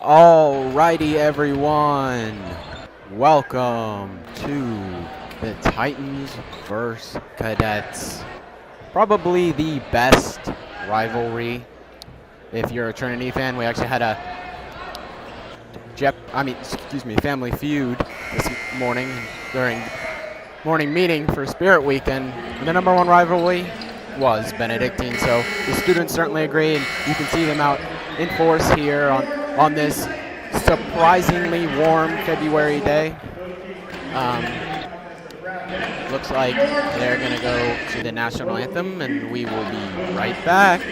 Alrighty, everyone. Welcome to the Titans vs. Cadets. Probably the best rivalry. If you're a Trinity fan, we actually had a Family Feud this morning during morning meeting for Spirit Weekend. And the number one rivalry was Benedictine, so the students certainly agree, and you can see them out in force here on this surprisingly warm February day. Looks like they're going to go to the national anthem, and we will be right back.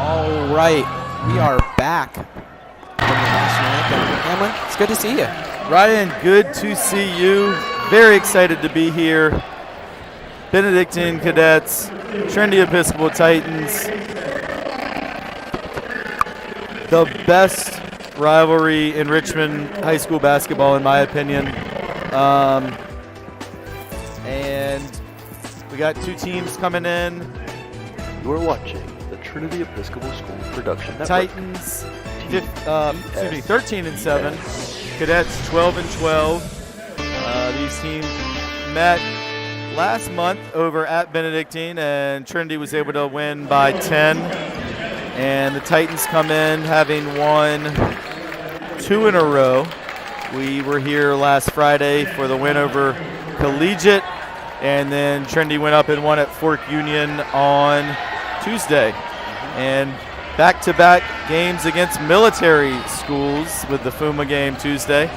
All right, we are back from the national anthem. Hamlin, it's good to see you. Ryan, good to see you. Very excited to be here. Benedictine Cadets, Trinity Episcopal Titans. The best rivalry in Richmond high school basketball, in my opinion. And we got two teams coming in. You're watching the Trinity Episcopal School Production Network. Titans 13 and 7. Cadets 12 and 12. These teams met last month over at Benedictine, and Trinity was able to win by 10. And the Titans come in having won 2 in a row. We were here last Friday for the win over Collegiate, and then Trinity went up and won at Fork Union on Tuesday. And back-to-back games against military schools with the Fuma game Tuesday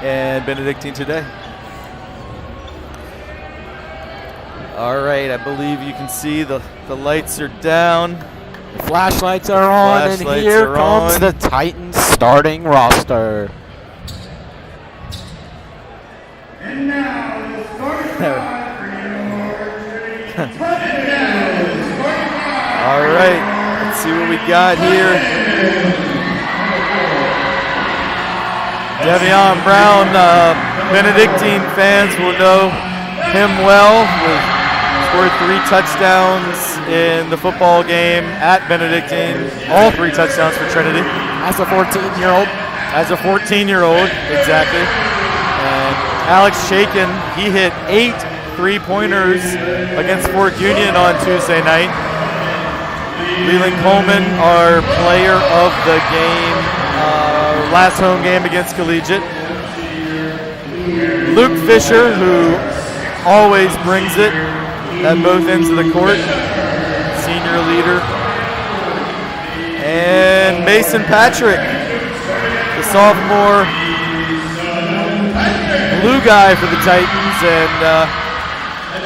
and Benedictine today. All right, I believe you can see the lights are down. The flashlights are on, and here comes the Titans starting roster. And now the starting All right. Let's see what we got here. Devion Brown, Benedictine fans will know him well. Scored 3 touchdowns in the football game at Benedictine. All 3 touchdowns for Trinity. As a 14-year-old. As a 14-year-old, exactly. And Alex Shakin, he hit 8 3-pointers against Fork Union on Tuesday night. Leland Coleman, our player of the game, last home game against Collegiate. Luke Fisher, who always brings it at both ends of the court, senior leader. And Mason Patrick, the sophomore blue guy for the Titans, and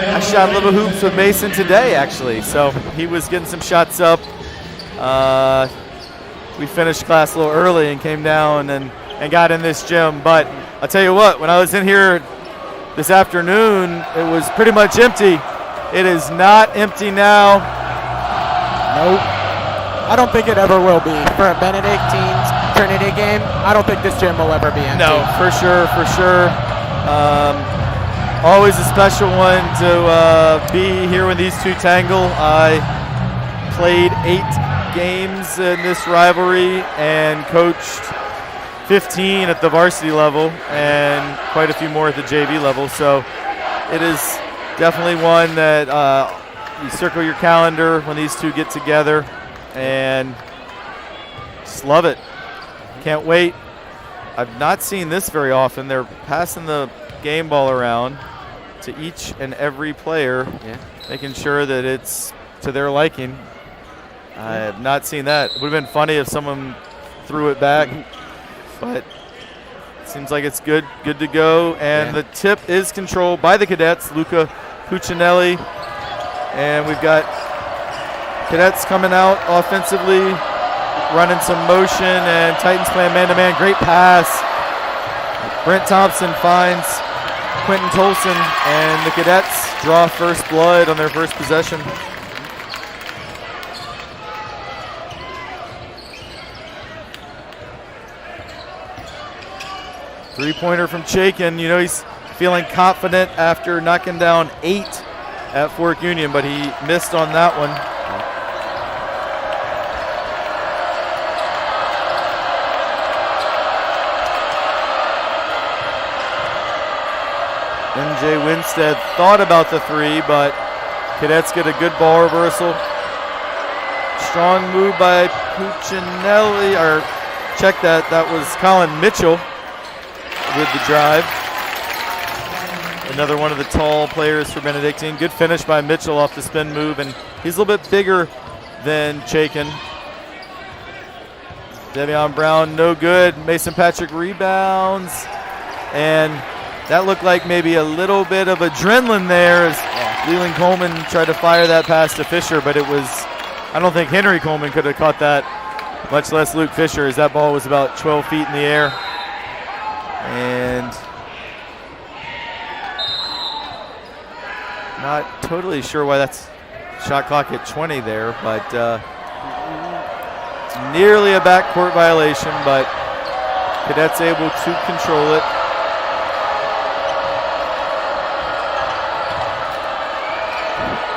I shot a little hoops with Mason today, actually, so he was getting some shots up. We finished class a little early and came down and got in this gym, but I'll tell you what, when I was in here this afternoon, it was pretty much empty. It is not empty now. Nope. I don't think it ever will be. For a Benedictine's Trinity game, I don't think this gym will ever be empty. No, for sure, for sure. Always a special one to be here when these two tangle. I played 8 games in this rivalry and coached 15 at the varsity level and quite a few more at the JV level. So it is definitely one that you circle your calendar when these two get together, and just love it. Can't wait. I've not seen this very often. They're passing the game ball around to each and every player, making sure that it's to their liking. I have not seen that. It would have been funny if someone threw it back, but it seems like it's good to go. And the tip is controlled by the cadets, Luca Puccinelli. And we've got cadets coming out offensively, running some motion, and Titans playing man-to-man. Great pass. Brent Thompson finds Quentin Tolson, and the cadets draw first blood on their first possession. Three-pointer from Chaikin. You know, he's feeling confident after knocking down 8 at Fork Union, but he missed on that one. MJ Winstead thought about the 3, but cadets get a good ball reversal. Strong move by Puccinelli, or check that, that was Colin Mitchell with the drive. Another one of the tall players for Benedictine. Good finish by Mitchell off the spin move, and he's a little bit bigger than Chaikin. Devion Brown, no good. Mason Patrick rebounds, and that looked like maybe a little bit of adrenaline there as Leland Coleman tried to fire that pass to Fisher, but it was, I don't think Henry Coleman could have caught that, much less Luke Fisher, as that ball was about 12 feet in the air. And not totally sure why that's shot clock at 20 there, but it's nearly a backcourt violation, but cadets able to control it.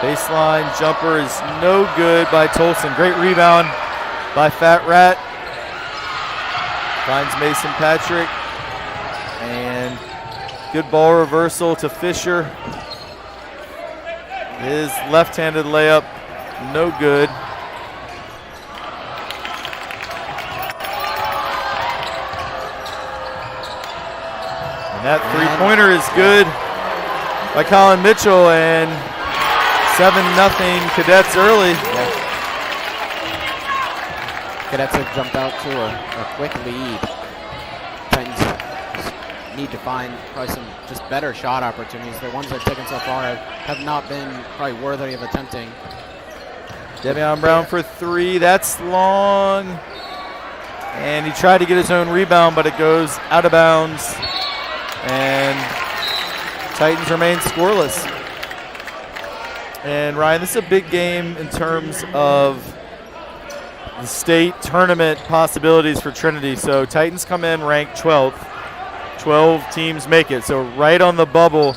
Baseline jumper is no good by Tolson. Great rebound by Fat Rat. Finds Mason Patrick. And good ball reversal to Fisher. His left-handed layup, no good. And that three-pointer is good by Colin Mitchell, and 7-0 cadets early. Cadets have jumped out to a quick lead. Titans need to find probably some just better shot opportunities. The ones they've taken so far have not been probably worthy of attempting. Devion Brown for 3. That's long. And he tried to get his own rebound, but it goes out of bounds. And Titans remain scoreless. And Ryan, this is a big game in terms of the state tournament possibilities for Trinity. So Titans come in ranked 12th. 12 teams make it. So right on the bubble.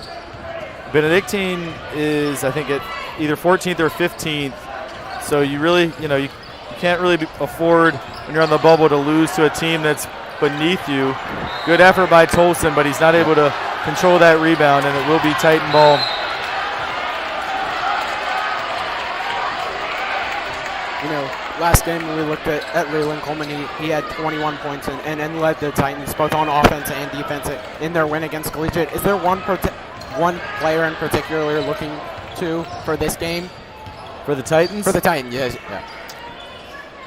Benedictine is, I think, at either 14th or 15th. So you really, you can't really afford when you're on the bubble to lose to a team that's beneath you. Good effort by Tolson, but he's not able to control that rebound, and it will be Titan ball. Last game when we looked at Leland Coleman, he had 21 points and led the Titans both on offense and defense in their win against Collegiate. Is there one player in particular you're looking to for this game? For the Titans? For the Titans, yes. Yeah.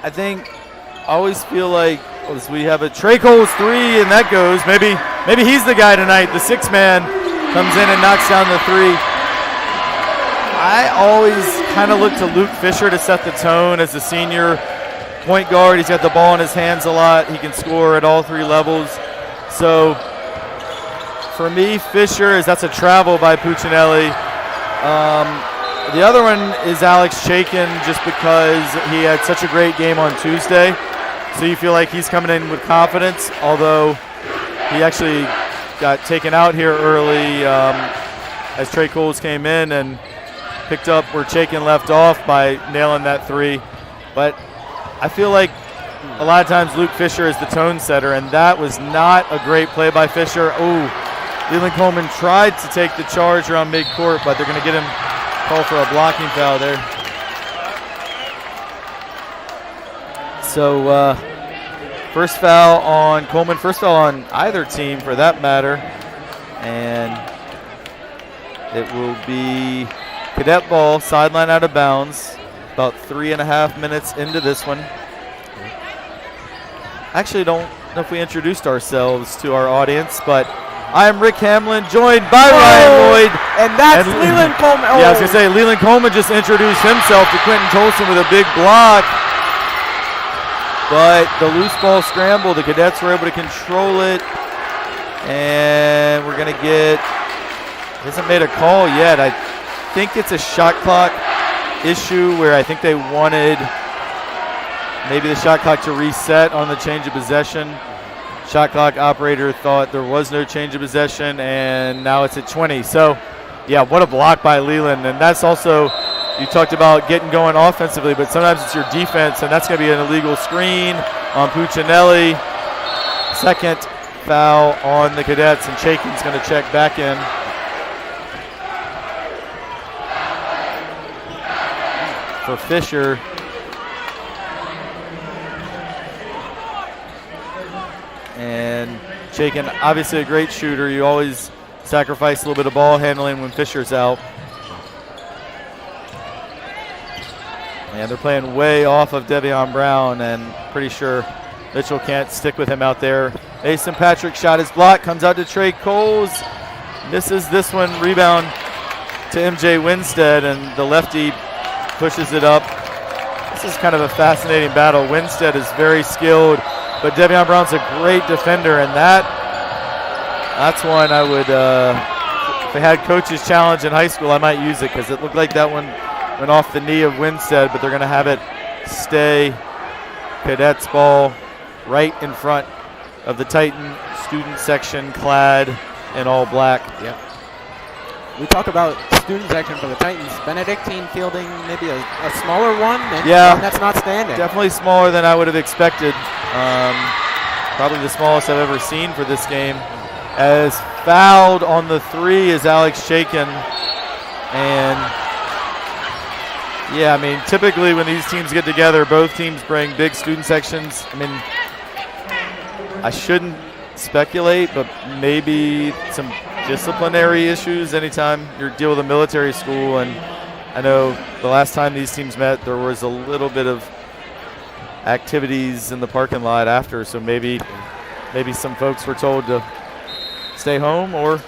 I think I always feel like we have a Trey Coles 3, and that goes. Maybe he's the guy tonight. The 6-man comes in and knocks down the 3. I always kind of look to Luke Fisher to set the tone as a senior point guard. He's got the ball in his hands a lot. He can score at all 3 levels. So for me, Fisher, is that's a travel by Puccinelli. The other one is Alex Chaikin, just because he had such a great game on Tuesday. So you feel like he's coming in with confidence, although he actually got taken out here early as Trey Coles came in and picked up where Chaikin left off by nailing that 3. But I feel like a lot of times Luke Fisher is the tone setter, and that was not a great play by Fisher. Oh, Leland Coleman tried to take the charge around midcourt, but they're going to get him called for a blocking foul there. So first foul on Coleman, first foul on either team for that matter. And it will be cadet ball, sideline out of bounds. About 3.5 minutes into this one. Actually, don't know if we introduced ourselves to our audience, but I am Rick Hamlin, joined by Ryan Lloyd. And that's Leland Coleman. Yeah, I was going to say, Leland Coleman just introduced himself to Quentin Tolson with a big block. But the loose ball scramble, the Cadets were able to control it. And we're going to get, hasn't made a call yet. I think it's a shot clock issue where I think they wanted maybe the shot clock to reset on the change of possession. Shot clock operator thought there was no change of possession, and now it's at 20. So, yeah, what a block by Leland. And that's also, you talked about getting going offensively, but sometimes it's your defense, and that's going to be an illegal screen on Puccinelli. Second foul on the Cadets, and Chaikin's going to check back in. For Fisher. And Chaikin, obviously a great shooter. You always sacrifice a little bit of ball handling when Fisher's out. And they're playing way off of Devion Brown, and pretty sure Mitchell can't stick with him out there. Mason Patrick shot his block, comes out to Trey Coles. Misses this one, rebound to MJ Winstead, and the lefty pushes it up. This is kind of a fascinating battle. Winstead is very skilled, but Devion Brown's a great defender, and that's one I would, if I had coach's challenge in high school, I might use it, because it looked like that one went off the knee of Winstead, but they're going to have it stay Cadets ball right in front of the Titan student section, clad in all black. Yep. We talk about student section for the Titans. Benedictine fielding maybe a smaller one, and yeah, one that's not standing. Definitely smaller than I would have expected. Probably the smallest I've ever seen for this game. As fouled on the 3 is Alex Chaikin. And yeah, I mean, typically when these teams get together, both teams bring big student sections. I mean, I shouldn't speculate, but maybe some disciplinary issues anytime you deal with a military school. And I know the last time these teams met, there was a little bit of activities in the parking lot after, so maybe some folks were told to stay home, or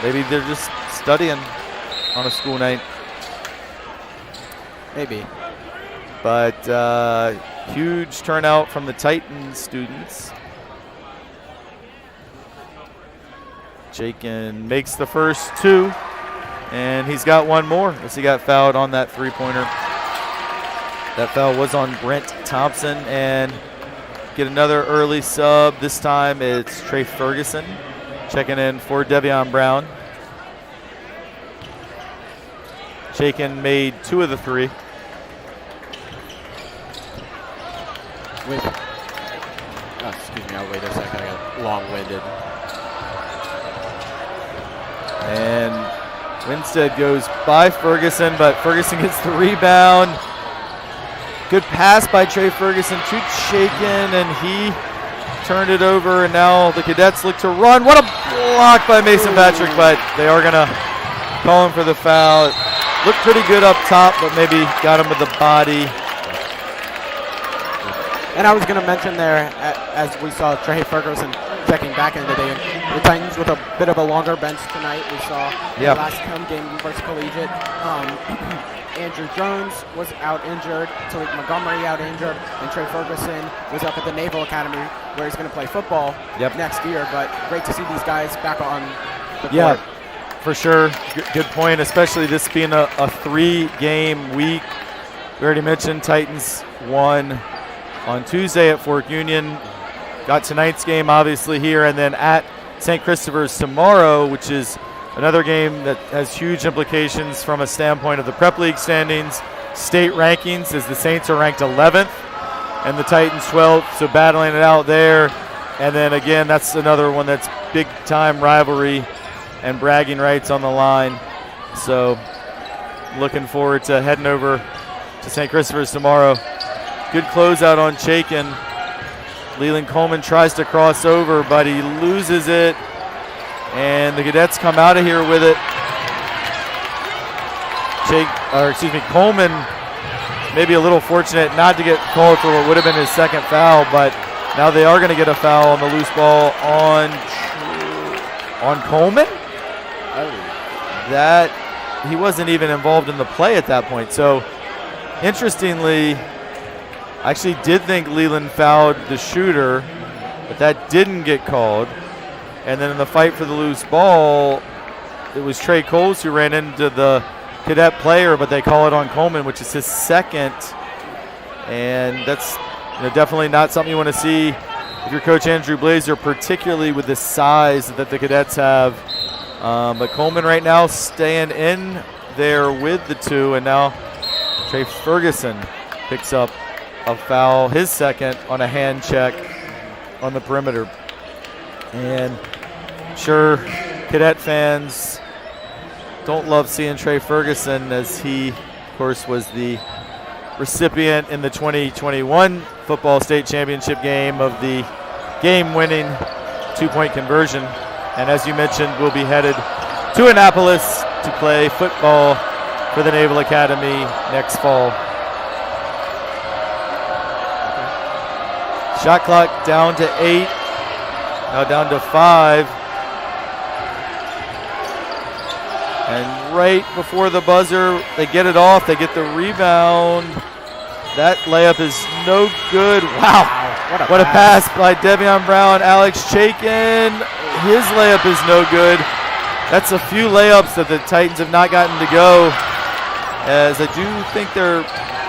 maybe they're just studying on a school night. Maybe. But huge turnout from the Titan students. Chaikin makes the first 2, and he's got one more as he got fouled on that 3-pointer. That foul was on Brent Thompson, and get another early sub. This time it's Trey Ferguson checking in for Devion Brown. Chaikin made 2 of the 3. Excuse me, I'll wait a second. I got long-winded. And Winstead goes by Ferguson, but Ferguson gets the rebound. Good pass by Trey Ferguson to Chaikin, and he turned it over, and now the Cadets look to run. What a block by Mason Patrick, but they are going to call him for the foul. It looked pretty good up top, but maybe got him with the body. And I was going to mention there, as we saw Trey Ferguson checking back into the day. The Titans with a bit of a longer bench tonight. We saw Yep. the last home game versus Collegiate. Andrew Jones was out injured, Tariq Montgomery out injured, and Trey Ferguson was up at the Naval Academy where he's going to play football next year. But great to see these guys back on the court. Yeah, for sure. Good point, especially this being a 3-game week. We already mentioned Titans won on Tuesday at Fork Union. Got tonight's game obviously here, and then at St. Christopher's tomorrow, which is another game that has huge implications from a standpoint of the Prep League standings, state rankings, as the Saints are ranked 11th and the Titans 12th, so battling it out there. And then again, that's another one that's big time rivalry and bragging rights on the line. So looking forward to heading over to St. Christopher's tomorrow. Good closeout on Chaikin. Leland Coleman tries to cross over, but he loses it. And the Cadets come out of here with it. Coleman maybe a little fortunate not to get called for what would have been his second foul, but now they are going to get a foul on the loose ball on Coleman. That he wasn't even involved in the play at that point. So interestingly, I actually did think Leland fouled the shooter, but that didn't get called. And then in the fight for the loose ball, it was Trey Coles who ran into the Cadet player, but they call it on Coleman, which is his second. And that's definitely not something you want to see if you're Coach Andrew Blazer, particularly with the size that the Cadets have. But Coleman right now staying in there with the 2, and now Trey Ferguson picks up a foul, his second, on a hand check on the perimeter. And sure, Cadet fans don't love seeing Trey Ferguson, as he, of course, was the recipient in the 2021 football state championship game of the game-winning 2-point conversion. And as you mentioned, we'll be headed to Annapolis to play football for the Naval Academy next fall. Shot clock down to 8. Now down to 5. And right before the buzzer, they get it off. They get the rebound. That layup is no good. Wow. What a pass by Devion Brown. Alex Chaikin, his layup is no good. That's a few layups that the Titans have not gotten to go, as I do think they're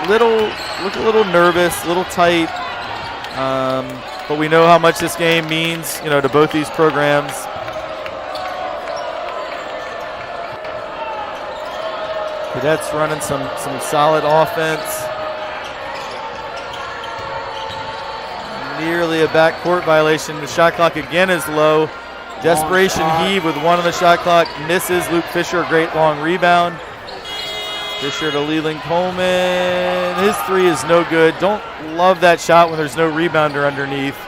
look a little nervous, a little tight. But we know how much this game means, to both these programs. Cadets running some solid offense. Nearly a backcourt violation. The shot clock again is low. Desperation heave with 1 on the shot clock. Misses. Luke Fisher, a great long rebound. Fisher to Leland Coleman. His 3 is no good. Don't love that shot when there's no rebounder underneath.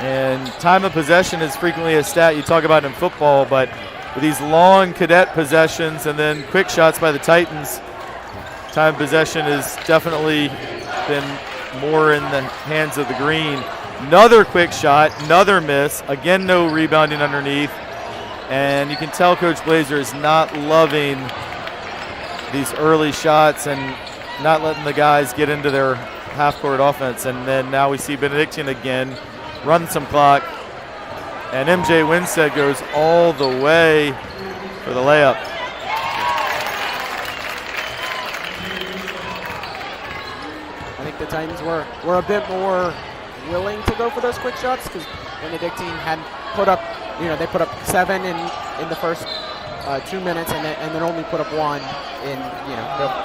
And time of possession is frequently a stat you talk about in football, but with these long Cadet possessions and then quick shots by the Titans, time of possession has definitely been more in the hands of the green. Another quick shot, another miss. Again, no rebounding underneath. And you can tell Coach Blazer is not loving these early shots and not letting the guys get into their half-court offense. And then now we see Benedictine again run some clock. And MJ Winstead goes all the way for the layup. I think the Titans were a bit more willing to go for those quick shots, because Benedictine had put up, they put up 7 in the first 2 minutes, and then only put up 1 in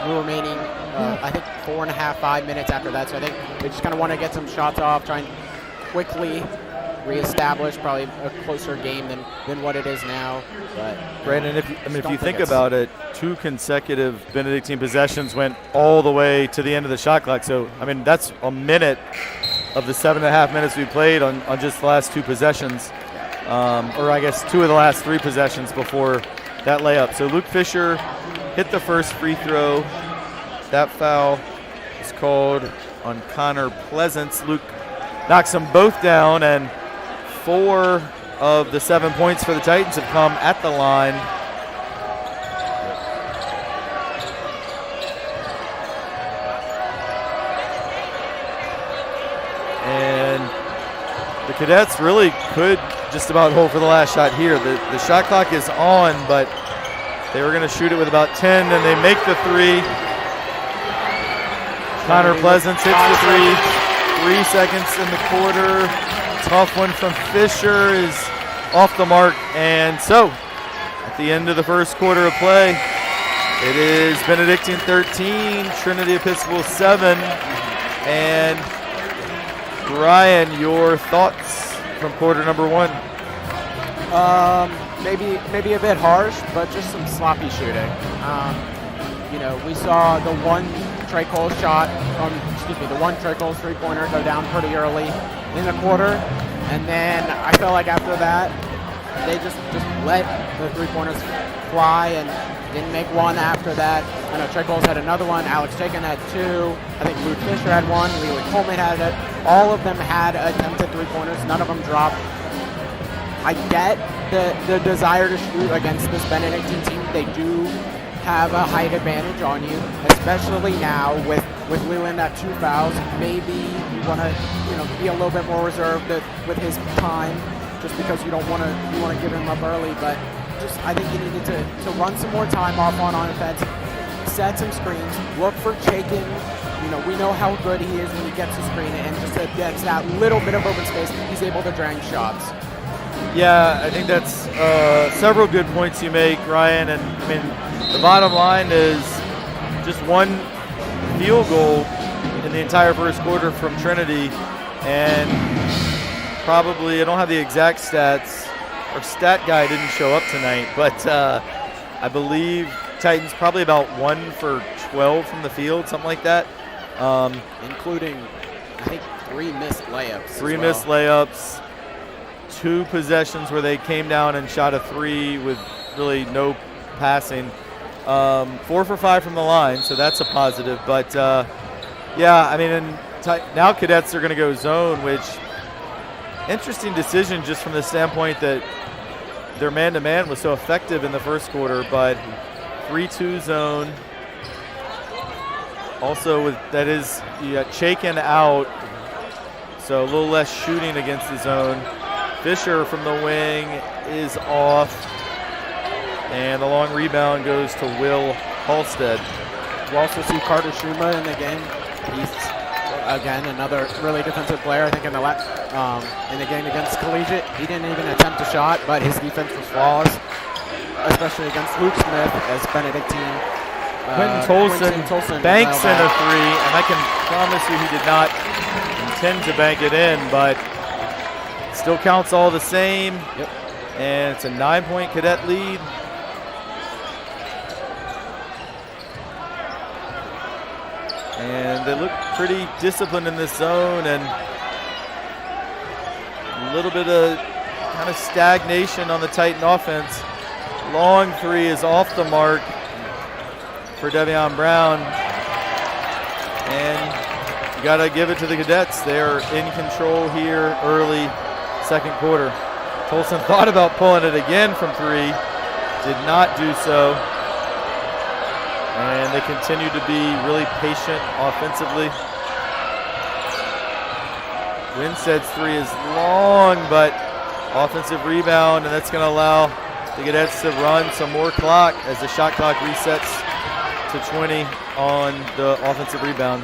the remaining I think 4.5, 5 minutes after that. So I think they just kind of want to get some shots off, try and quickly reestablish probably a closer game than what it is now. But Brandon, if you think about it, 2 consecutive Benedictine possessions went all the way to the end of the shot clock. So that's a minute of the 7.5 minutes we played on just the last 2 possessions, or I guess 2 of the last 3 possessions before that layup. So Luke Fisher hit the first free throw. That foul is called on Connor Pleasance. Luke knocks them both down, and 4 of the 7 points for the Titans have come at the line. And the Cadets really could just about hold for the last shot here. The shot clock is on, but they were going to shoot it with about 10, and they make the 3. Connor Pleasance hits the 3. 3 seconds in the quarter. Tough one from Fisher is off the mark. And so, at the end of the first quarter of play, it is Benedictine 13, Trinity Episcopal 7. And Ryan, your thoughts from quarter number 1? Maybe a bit harsh, but just some sloppy shooting. We saw the one Trey Cole shot the one Trey Cole's three-pointer go down pretty early in the quarter, and then I felt like after that they just let the three-pointers fly and didn't make one after that. I know Trey Cole's had another one, Alex Jakin had 2, I think Luke Fisher had 1, Leland Coleman had it. All of them had attempted three-pointers, none of them dropped. I get the desire to shoot against this Benedictine team. They do have a height advantage on you, especially now with Leland at 2 fouls. Maybe you want to be a little bit more reserved with his time, just because you want to give him up early. But I think you needed to run some more time off on offense, set some screens, look for Jakin. We know how good he is when he gets a screen, and just gets that little bit of open space, he's able to drain shots. Yeah, I think that's several good points you make, Ryan. And I mean, the bottom line is just 1 field goal in the entire first quarter from Trinity, and probably, I don't have the exact stats, our stat guy didn't show up tonight, but I believe Titans probably about 1 for 12 from the field, something like that. Including, I think, 3 missed layups. 3 missed layups. 2 possessions where they came down and shot a 3 with really no passing. 4 for 5 from the line, so that's a positive. But yeah, I mean, now Cadets are going to go zone, which interesting decision just from the standpoint that their man-to-man was so effective in the first quarter. But 3-2 zone. Also, you got Chaikin out, so a little less shooting against the zone. Fisher from the wing is off, and the long rebound goes to Will Halstead. We'll also see Carter Shuma in the game. He's, again, another really defensive player. I think in the game against Collegiate, he didn't even attempt a shot, but his defense was flawless, especially against Luke Smith as Benedictine. Quentin Tolson banks in a 3, and I can promise you he did not intend to bank it in, but still counts all the same. Yep. And it's a 9-point Cadet lead. And they look pretty disciplined in this zone, and a little bit of kind of stagnation on the Titan offense. Long 3 is off the mark for Devion Brown. And you got to give it to the Cadets. They're in control here early second quarter. Tolson thought about pulling it again from 3, did not do so. And they continue to be really patient offensively. Winstead's 3 is long, but offensive rebound, and that's going to allow the Cadets to run some more clock as the shot clock resets to 20 on the offensive rebound.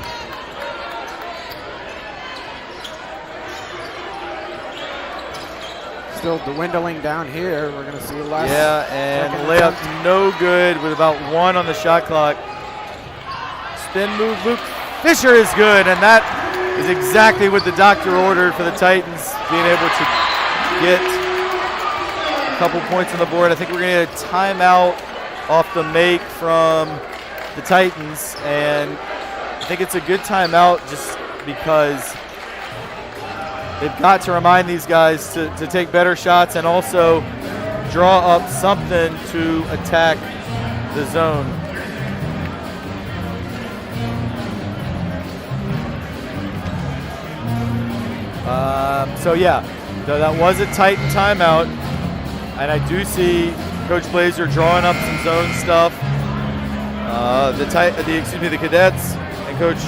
Still dwindling down here. We're going to see less. Yeah, and layup no good with about 1 on the shot clock. Spin move, Luke Fisher is good, and that is exactly what the doctor ordered for the Titans, being able to get a couple points on the board. I think we're going to get a timeout off the make from the Titans, and I think it's a good timeout just because they've got to remind these guys to take better shots and also draw up something to attack the zone. So yeah, that was a Titan timeout, and I do see Coach Blazer drawing up some zone stuff. The Cadets and Coach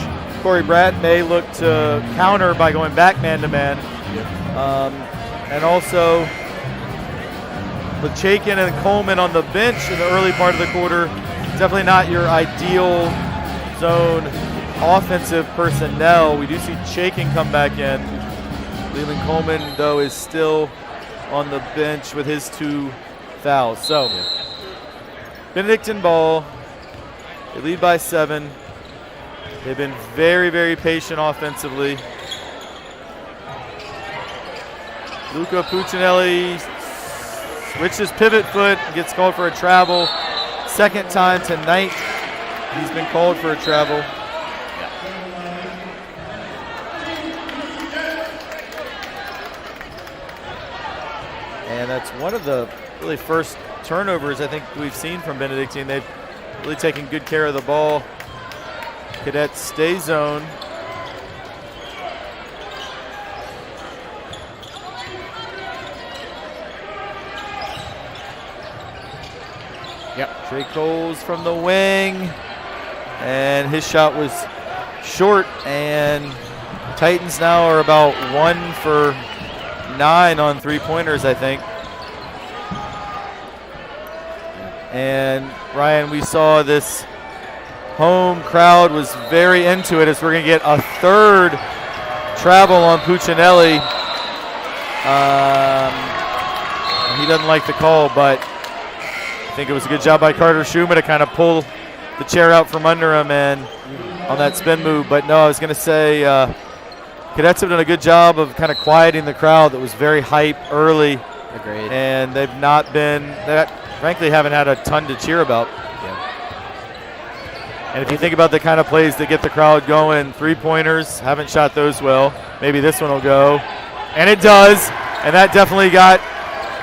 Corey Bratt may look to counter by going back man-to-man. And also with Chaikin and Coleman on the bench in the early part of the quarter, definitely not your ideal zone offensive personnel. We do see Chaikin come back in. Leland Coleman, though, is still on the bench with his 2 fouls. So, Benedictine ball. They lead by 7. They've been very, very patient offensively. Luca Puccinelli switches pivot foot and gets called for a travel. Second time tonight he's been called for a travel. And that's one of the really first turnovers I think we've seen from Benedictine. They've really taken good care of the ball. Cadets stay zone. Yep. Trey Coles from the wing, and his shot was short, and Titans now are about 1 for 9 on 3-pointers, I think. And Ryan, we saw this home crowd was very into it as we're going to get a third travel on Puccinelli. He doesn't like the call, but I think it was a good job by Carter Schuma to kind of pull the chair out from under him and on that spin move. But no, I was going to say Cadets have done a good job of kind of quieting the crowd that was very hype early. Agreed. And they've not been, frankly, haven't had a ton to cheer about. And if you think about the kind of plays that get the crowd going, 3-pointers, haven't shot those well. Maybe this one will go. And it does. And that definitely got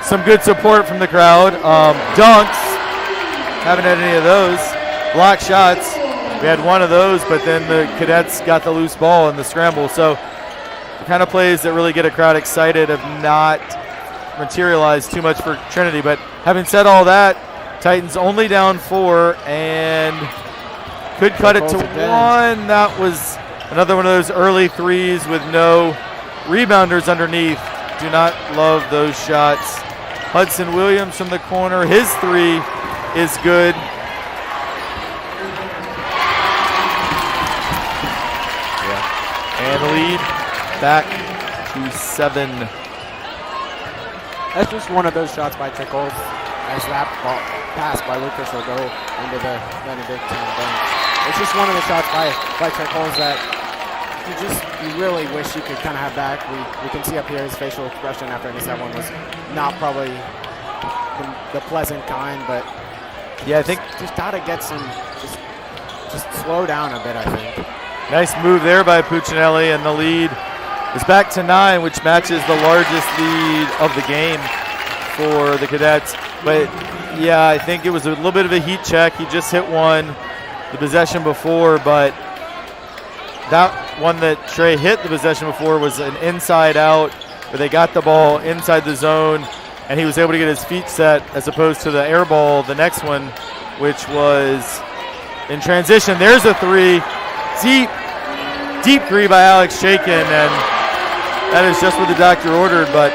some good support from the crowd. Dunks, haven't had any of those. Block shots, we had one of those, but then the Cadets got the loose ball in the scramble. So the kind of plays that really get a crowd excited have not materialized too much for Trinity. But having said all that, Titans only down 4 and could cut it to 1. That was another one of those early threes with no rebounders underneath. Do not love those shots. Hudson Williams from the corner. His 3 is good. And the lead back to 7. That's just one of those shots by Tickles. As that ball pass by Lucas will go into the Benedictine bench. It's just one of the shots by Tickles that you really wish you could kind of have back. We can see up here his facial expression after this. That one was not probably the pleasant kind, but yeah, I think just gotta get some, just slow down a bit, I think. Nice move there by Puccinelli, and the lead is back to 9, which matches the largest lead of the game for the Cadets. But yeah, I think it was a little bit of a heat check. He just hit one the possession before, but that one that Trey hit the possession before was an inside out where they got the ball inside the zone and he was able to get his feet set, as opposed to the air ball, the next one, which was in transition. There's a 3. Deep 3 by Alex Chaikin, and that is just what the doctor ordered. But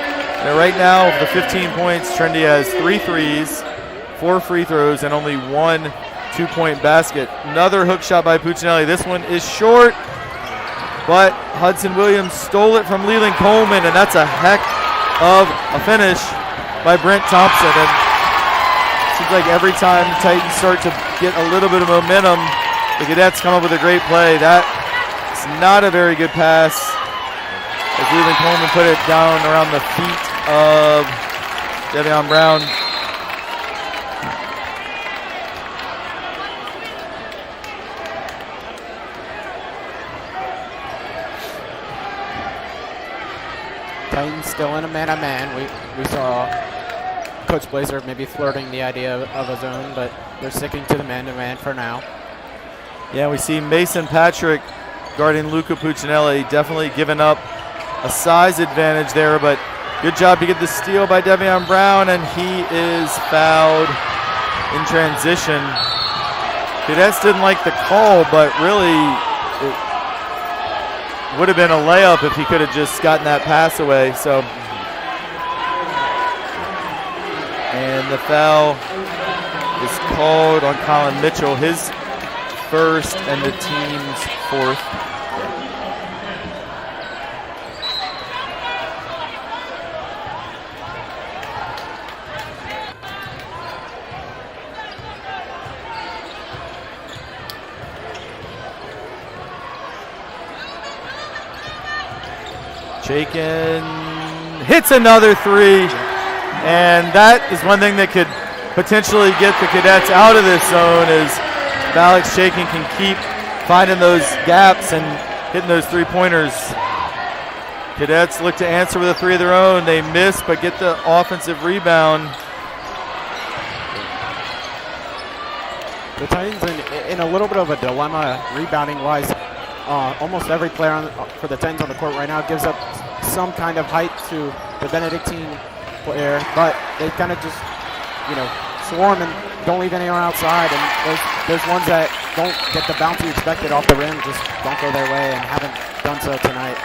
right now, of the 15 points, Trinity has 3 threes, 4 free throws, and only 1 2-point basket. Another hook shot by Puccinelli. This one is short, but Hudson Williams stole it from Leland Coleman, and that's a heck of a finish by Brent Thompson. And it seems like every time the Titans start to get a little bit of momentum, the Cadets come up with a great play. That is not a very good pass, as Leland Coleman put it down around the feet of Devion Brown. Titans still in a man-on-man. We saw Coach Blazer maybe flirting the idea of a zone, but they're sticking to the man-to-man for now. Yeah, we see Mason Patrick guarding Luca Puccinelli, definitely giving up a size advantage there, but good job to get the steal by Devion Brown, and he is fouled in transition. Cadets didn't like the call, but really it would have been a layup if he could have just gotten that pass away. So, and the foul is called on Colin Mitchell, his first and the team's fourth. Chaikin hits another three, and that is one thing that could potentially get the Cadets out of this zone is if Alex Chaikin can keep finding those gaps and hitting those three-pointers. Cadets look to answer with a three of their own. They miss but get the offensive rebound. The Titans in a little bit of a dilemma rebounding-wise. Almost every player for the Titans on the court right now gives up some kind of height to the Benedictine player, but they kind of just, swarm and don't leave anyone outside. And those ones that don't get the bounce you expected off the rim just don't go their way and haven't done so tonight.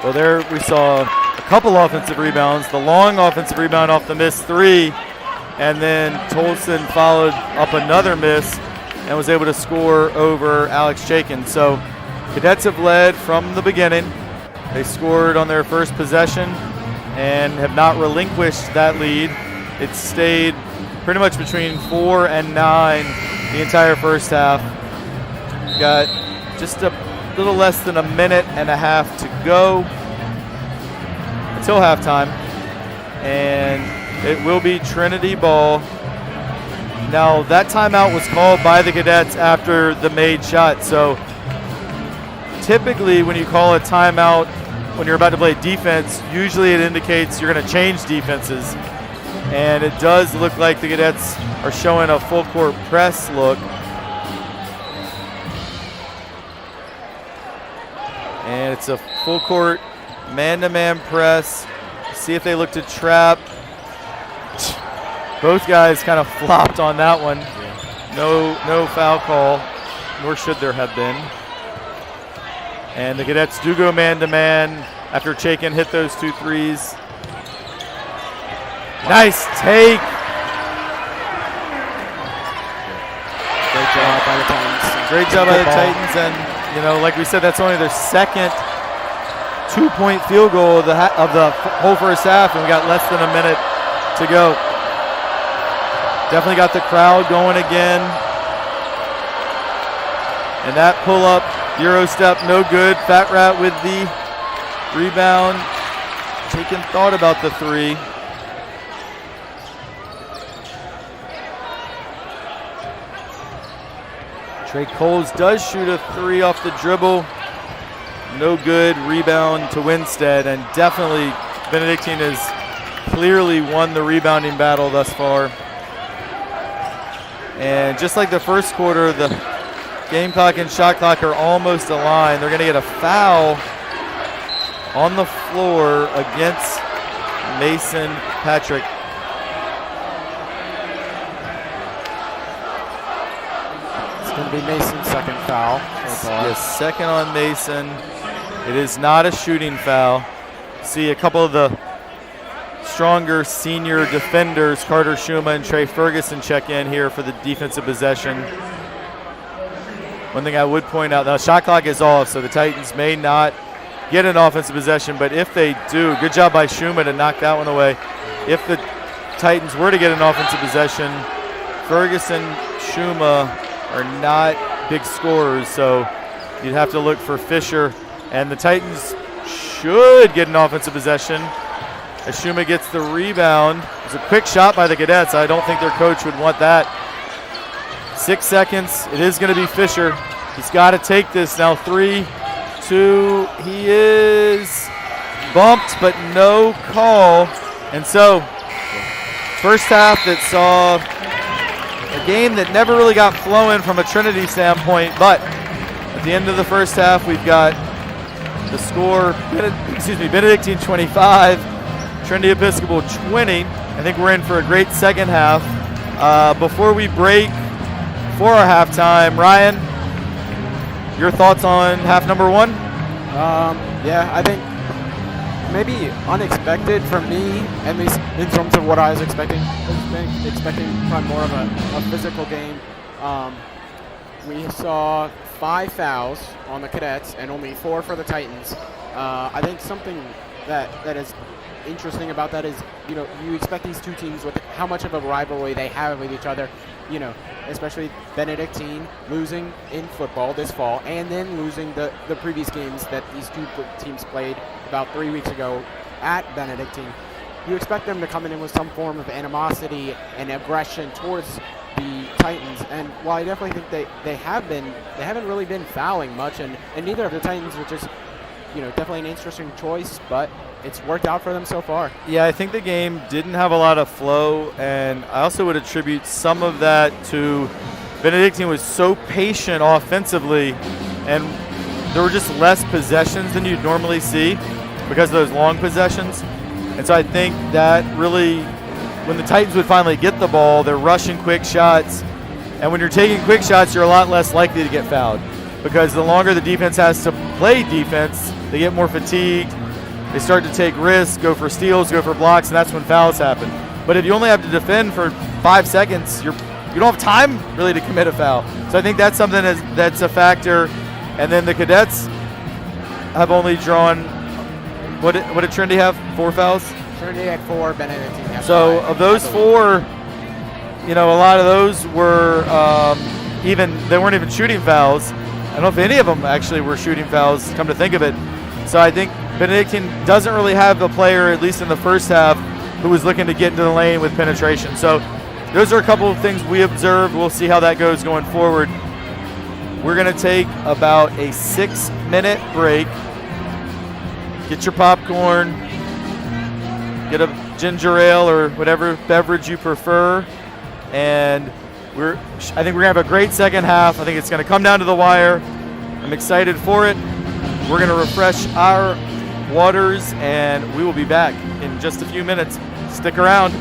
Well, there we saw a couple offensive rebounds. The long offensive rebound off the missed three, and then Tolson followed up another miss and was able to score over Alex Chaikin. So Cadets have led from the beginning. They scored on their first possession and have not relinquished that lead. It stayed pretty much between 4 and 9 the entire first half. We've got just a little less than a minute and a half to go until halftime, and it will be Trinity ball. Now, that timeout was called by the Cadets after the made shot, so typically when you call a timeout when you're about to play defense, usually it indicates you're going to change defenses. And it does look like the Cadets are showing a full court press look. And it's a full court man-to-man press. See if they look to trap. Both guys kind of flopped on that one. No foul call, nor should there have been. And the Cadets do go man-to-man after Chaikin hit those 2 threes. Nice take. Great job by the Titans. Great job by the Titans. And, like we said, that's only their second 2-point field goal of the whole first half, and we got less than a minute to go. Definitely got the crowd going again. And that pull-up, Euro step, no good. Fat Rat with the rebound. Chaikin thought about the three. Trey Coles does shoot a three off the dribble. No good. Rebound to Winstead, and definitely Benedictine has clearly won the rebounding battle thus far. And just like the first quarter, the game clock and shot clock are almost aligned. They're going to get a foul on the floor against Mason Patrick. It's going to be Mason's second foul. Yes, second on Mason. It is not a shooting foul. See a couple of the stronger senior defenders, Carter Schuma and Trey Ferguson, check in here for the defensive possession. One thing I would point out, the shot clock is off, so the Titans may not get an offensive possession, but if they do, good job by Schuma to knock that one away. If the Titans were to get an offensive possession, Ferguson, Schuma are not big scorers, so you'd have to look for Fisher. And the Titans should get an offensive possession as Schuma gets the rebound. It's a quick shot by the Cadets. I don't think their coach would want that. 6 seconds. It is going to be Fisher. He's got to take this now. 3, 2. He is bumped, but no call. And so, first half that saw a game that never really got flowing from a Trinity standpoint, but at the end of the first half, we've got The score, Benedictine 25, Trinity Episcopal 20. I think we're in for a great second half. Before we break for our halftime, Ryan, your thoughts on half number one? Yeah, I think maybe unexpected for me, at least in terms of what I was expecting. I was expecting probably more of a physical game. We saw 5 fouls on the Cadets and only 4 for the Titans. I think something that is interesting about that is, you expect these two teams with how much of a rivalry they have with each other, especially Benedictine losing in football this fall and then losing the previous games that these two teams played about 3 weeks ago at Benedictine. You expect them to come in with some form of animosity and aggression towards the Titans, and while I definitely think they haven't really been fouling much, and neither of the Titans, which is definitely an interesting choice, but it's worked out for them so far. Yeah, I think the game didn't have a lot of flow, and I also would attribute some of that to Benedictine was so patient offensively, and there were just less possessions than you'd normally see because of those long possessions. And so I think that really, when the Titans would finally get the ball, they're rushing quick shots, and when you're taking quick shots, you're a lot less likely to get fouled because the longer the defense has to play defense, they get more fatigued. They start to take risks, go for steals, go for blocks, and that's when fouls happen. But if you only have to defend for 5 seconds, you don't have time really to commit a foul. So I think that's something that's a factor. And then the Cadets have only drawn, what did Trinity have? 4 fouls? Trinity had 4, Benedictine had 5. So of those 4, a lot of those were they weren't even shooting fouls. I don't know if any of them actually were shooting fouls, come to think of it. So I think Benedictine doesn't really have the player, at least in the first half, who was looking to get into the lane with penetration. So those are a couple of things we observed. We'll see how that goes going forward. We're going to take about a 6-minute break. Get your popcorn, get a ginger ale or whatever beverage you prefer, and I think we're going to have a great second half. I think it's going to come down to the wire. I'm excited for it. We're going to refresh our waters, and we will be back in just a few minutes. Stick around.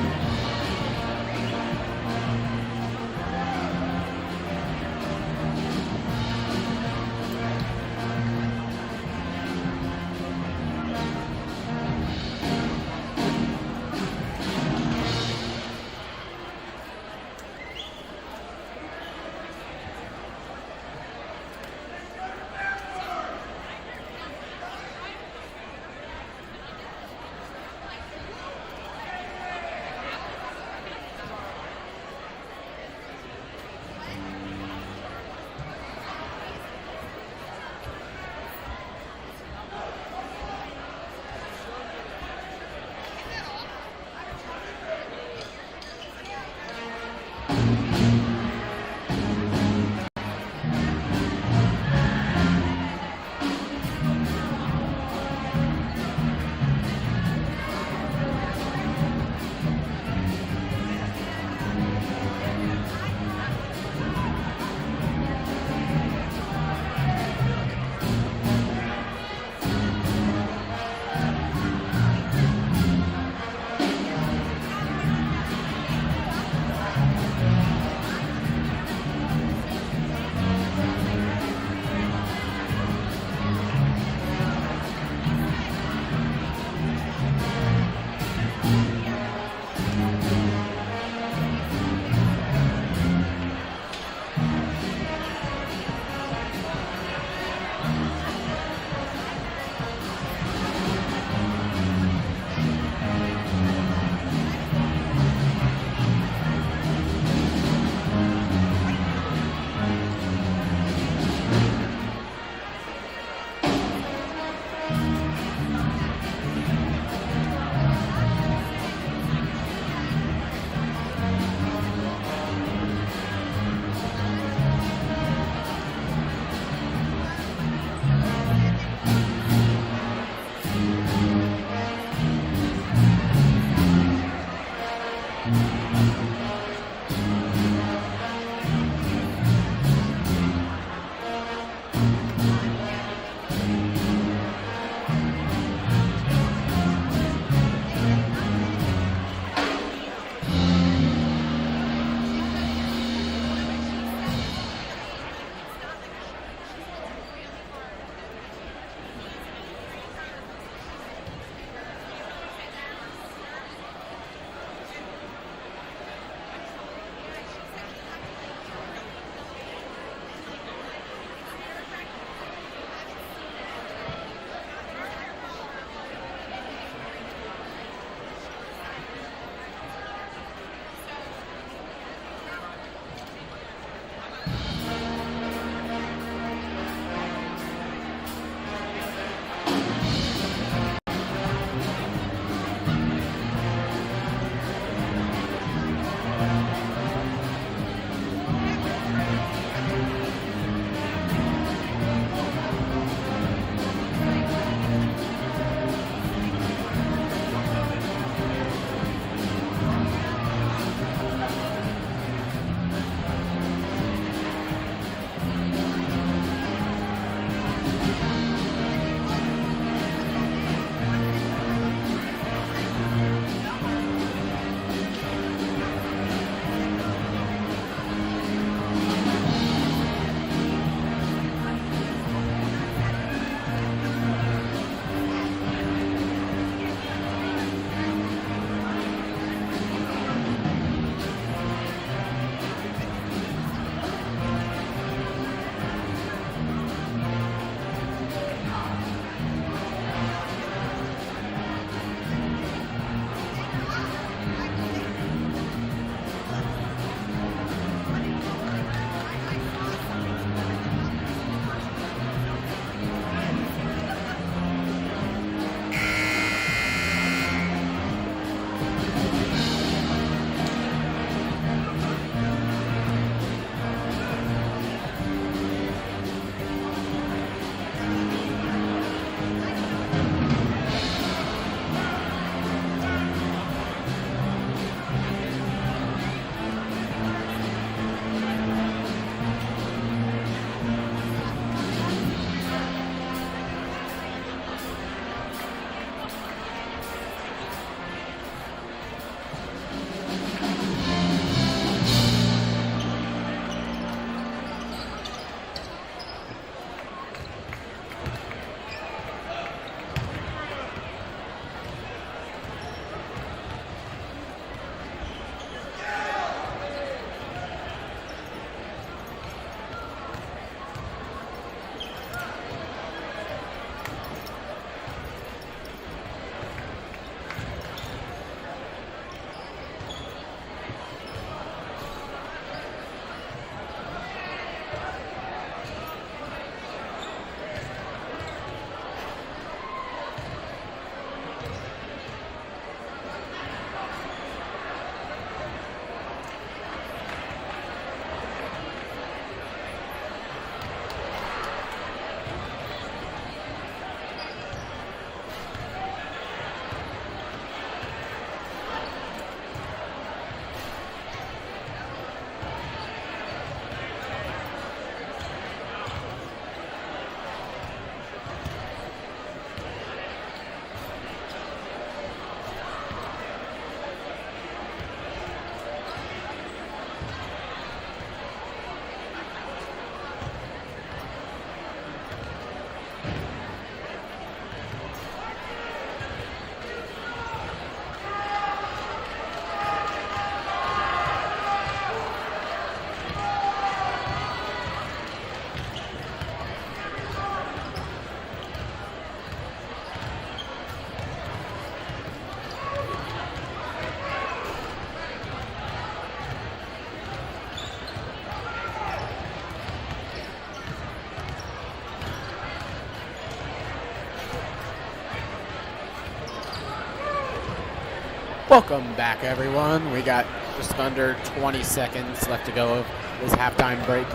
Welcome back, everyone. We got just under 20 seconds left to go of this halftime break.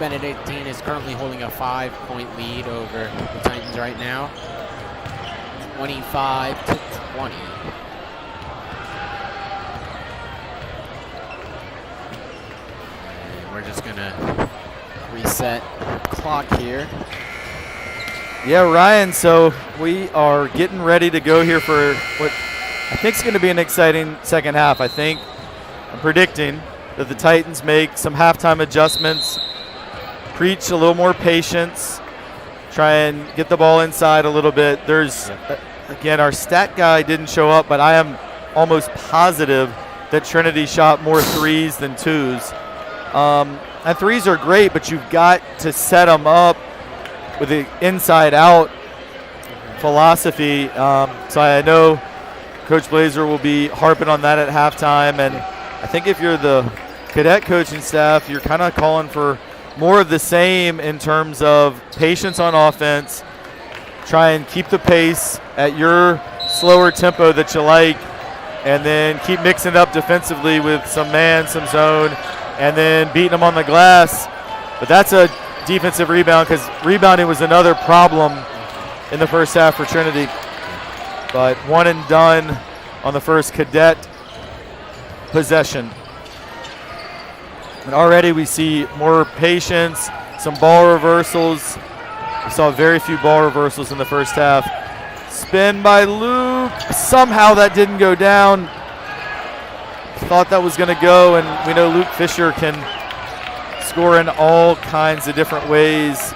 Benedictine is currently holding a 5-point lead over the Titans right now, 25-20. And we're just gonna reset clock here. Yeah, Ryan, so we are getting ready to go here for what I think is going to be an exciting second half. I'm predicting that the Titans make some halftime adjustments, preach a little more patience, try and get the ball inside a little bit. Again, our stat guy didn't show up, but I am almost positive that Trinity shot more threes than twos. And threes are great, but you've got to set them up with the inside-out philosophy. So I know Coach Blazer will be harping on that at halftime, and I think if you're the cadet coaching staff, you're kind of calling for more of the same in terms of patience on offense, try and keep the pace at your slower tempo that you like, and then keep mixing it up defensively with some man, some zone, and then beating them on the glass. But that's a defensive rebound, because rebounding was another problem in the first half for Trinity. But one and done on the first cadet possession. And already we see more patience, some ball reversals. We saw very few ball reversals in the first half. Spin by Luke. Somehow that didn't go down. Thought that was going to go, and we know Luke Fisher can score in all kinds of different ways.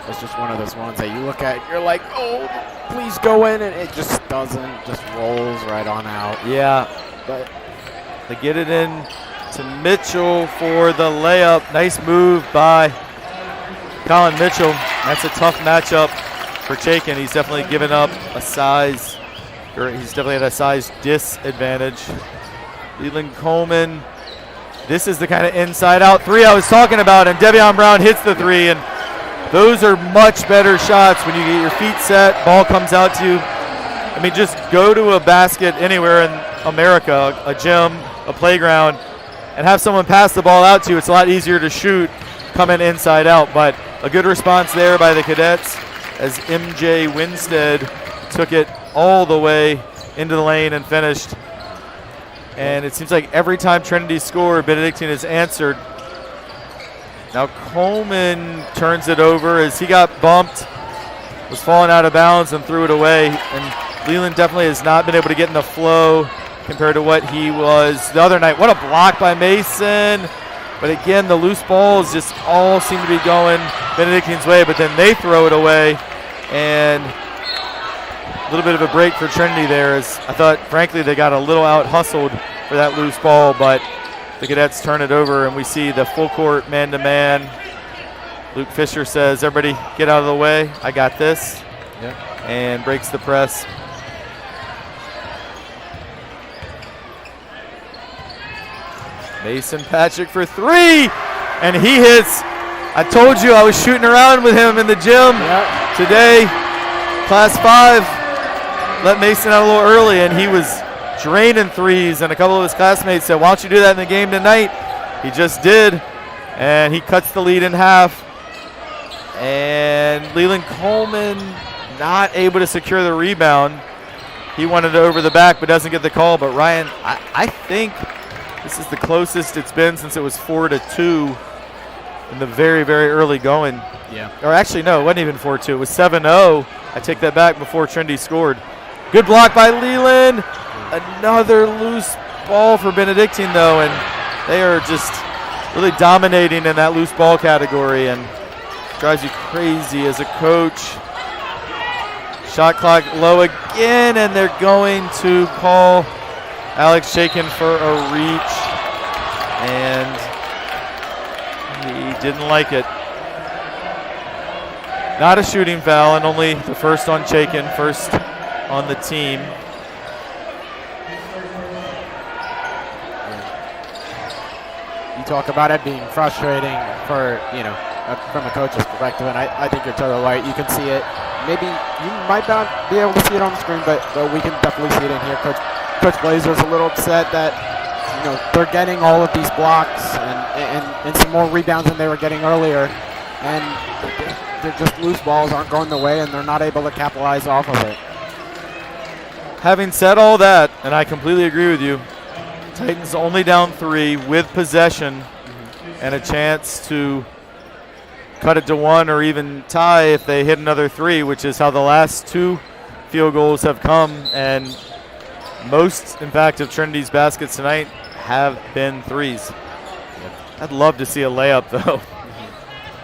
It's just one of those ones that you look at, you're like, oh, please go in, and it just doesn't, just rolls right on out. Yeah, but they get it in to Mitchell for the layup. Nice move by Colin Mitchell. That's a tough matchup for Chaikin. He's definitely given up a size, or he's definitely at a size disadvantage. Leland Coleman. This is the kind of inside-out three I was talking about, and Devion Brown hits the three, and those are much better shots when you get your feet set, ball comes out to you. I mean, just go to a basket anywhere in America, a gym, a playground, and have someone pass the ball out to you. It's a lot easier to shoot coming inside out, but a good response there by the cadets as MJ Winstead took it all the way into the lane and finished. And it seems like every time Trinity scored, Benedictine has answered. Now Coleman turns it over as he got bumped, was falling out of bounds and threw it away. And Leland definitely has not been able to get in the flow compared to what he was the other night. What a block by Mason. But again, the loose balls just all seem to be going Benedictine's way, but then they throw it away. And a little bit of a break for Trinity there, as I thought, frankly, they got a little out-hustled for that loose ball, but the cadets turn it over, and we see the full court man-to-man. Luke Fisher says, everybody get out of the way. I got this. Yep. And breaks the press. Mason Patrick for three, and he hits. I told you I was shooting around with him in the gym today. Class 5 let Mason out a little early, and he was draining threes, and a couple of his classmates said, why don't you do that in the game tonight? He just did, and he cuts the lead in half. And Leland Coleman not able to secure the rebound. He wanted it over the back, but doesn't get the call. But Ryan, I think this is the closest it's been since it was 4-2 in the very, very early going. Yeah. Or actually, no, it wasn't even 4-2. It was 7-0. I take that back, before Trinity scored. Good block by Leland. Another loose ball for Benedictine, though, and they are just really dominating in that loose ball category, and drives you crazy as a coach. Shot clock low again, and they're going to call Alex Chaikin for a reach, and he didn't like it. Not a shooting foul, and only the first on Chaikin, first on the team. You talk about it being frustrating for, from a coach's perspective, and I think you're totally right. You can see it. Maybe you might not be able to see it on the screen, but we can definitely see it in here. Coach Blazer's a little upset that they're getting all of these blocks and some more rebounds than they were getting earlier, and they're just loose balls aren't going their way, and they're not able to capitalize off of it. Having said all that, and I completely agree with you, Titans only down 3 with possession and a chance to cut it to 1 or even tie if they hit another 3, which is how the last 2 field goals have come. And most, in fact, of Trinity's baskets tonight have been 3s. I'd love to see a layup, though.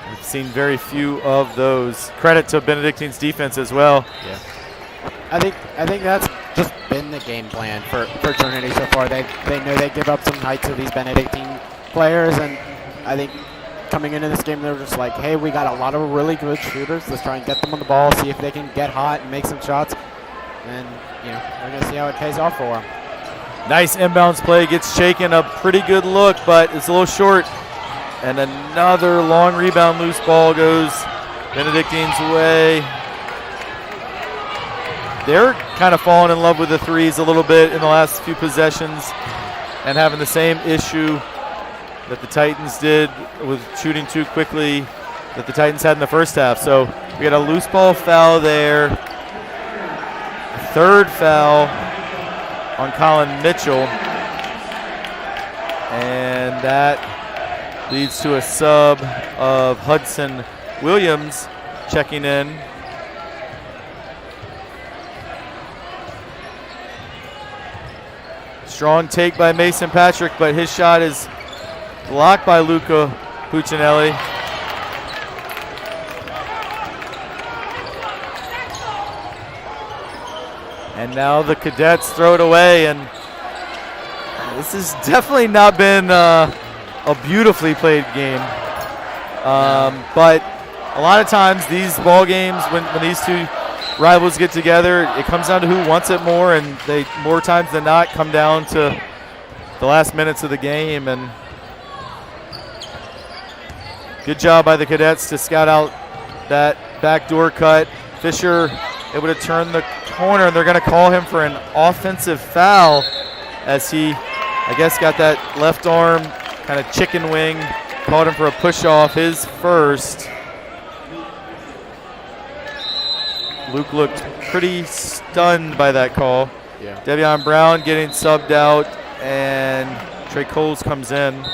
We've seen very few of those. Credit to Benedictine's defense as well. Yeah. I think that's just been the game plan for Trinity so far. They know they give up some height to these Benedictine players, and I think coming into this game, they were just like, hey, we got a lot of really good shooters. Let's try and get them on the ball, see if they can get hot and make some shots. And, we're going to see how it pays off for them. Nice inbounds play. Gets shaken. A pretty good look, but it's a little short. And another long rebound. Loose ball goes Benedictine's way. They're kind of falling in love with the 3s a little bit in the last few possessions and having the same issue that the Titans did with shooting too quickly that the Titans had in the first half. So we got a loose ball foul there. Third foul on Colin Mitchell. And that leads to a sub of Hudson Williams checking in. Strong take by Mason Patrick, but his shot is blocked by Luca Puccinelli. And now the Cadets throw it away, and this has definitely not been a beautifully played game. But a lot of times these ball games, when these two rivals get together, it comes down to who wants it more, and they more times than not come down to the last minutes of the game. And good job by the Cadets to scout out that backdoor cut. Fisher able to turn the corner, and they're going to call him for an offensive foul as he, I guess, got that left arm kind of chicken wing, called him for a push off, his first. Luke looked pretty stunned by that call. Yeah. Devion Brown getting subbed out, and Trey Coles comes in.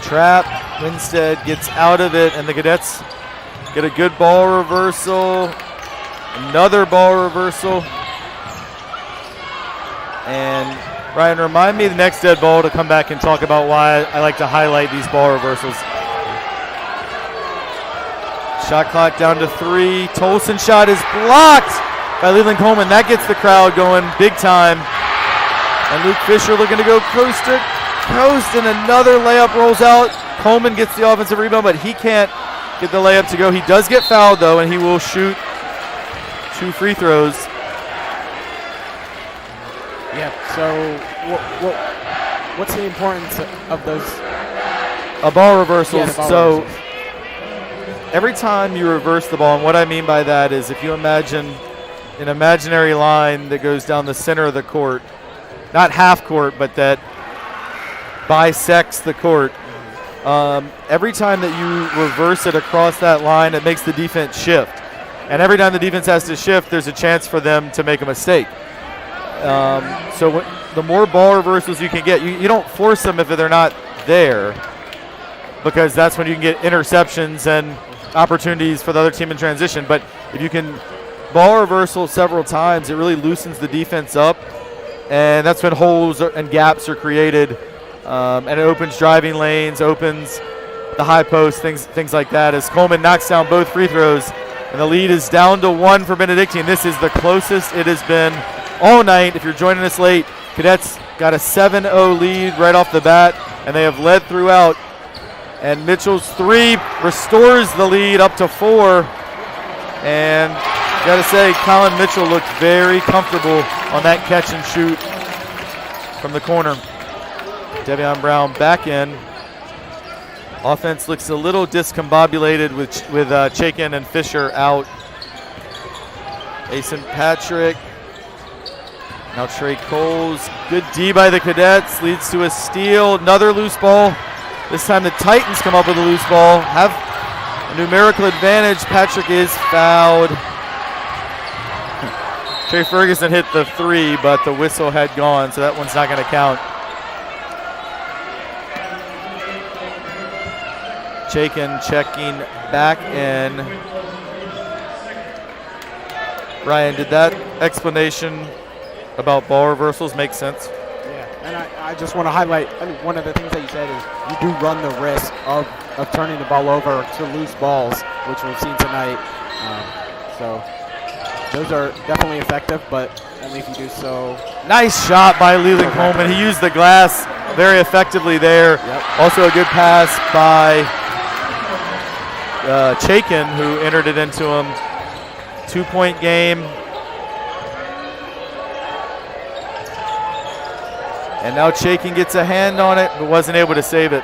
Trap, Winstead gets out of it, and the Cadets get a good ball reversal. Another ball reversal. And Ryan, remind me the next dead ball to come back and talk about why I like to highlight these ball reversals. Shot clock down to 3. Tolson shot is blocked by Leland Coleman. That gets the crowd going big time. And Luke Fisher looking to go coast to coast, and another layup rolls out. Coleman gets the offensive rebound, but he can't get the layup to go. He does get fouled, though, and he will shoot 2 free throws. Yeah, so what's the importance of those? Ball reversals. Yeah, ball so reversals. Every time you reverse the ball, and what I mean by that is if you imagine an imaginary line that goes down the center of the court, not half court, but that bisects the court. Every time that you reverse it across that line, it makes the defense shift. And every time the defense has to shift, there's a chance for them to make a mistake. So the more ball reversals you can get, you don't force them if they're not there, because that's when you can get interceptions and opportunities for the other team in transition. But if you can ball reversal several times, it really loosens the defense up, and that's when holes and gaps are created, and it opens driving lanes, opens the high post, things like that. As Coleman knocks down both free throws, and the lead is down to 1 for Benedictine. This is the closest it has been all night. If you're joining us late, Cadets got a 7-0 lead right off the bat, and they have led throughout. And Mitchell's three restores the lead up to 4. And gotta say, Colin Mitchell looked very comfortable on that catch and shoot from the corner. Devion Brown back in. Offense looks a little discombobulated with Chaikin and Fisher out. Asen Patrick. Now Trey Coles. Good D by the Cadets. Leads to a steal. Another loose ball. This time the Titans come up with a loose ball. Have a numerical advantage. Patrick is fouled. Trey Ferguson hit the 3, but the whistle had gone, so that one's not going to count. Chaikin checking back in. Ryan, did that explanation about ball reversals make sense? Yeah, and I just want to highlight, one of the things that you said is you do run the risk of turning the ball over to loose balls, which we've seen tonight. So those are definitely effective, but only if you do so. Nice shot by Leland Coleman. He used the glass very effectively there. Yep. Also a good pass by Chaikin, who entered it into him. 2-point game. And now Chaikin gets a hand on it, but wasn't able to save it.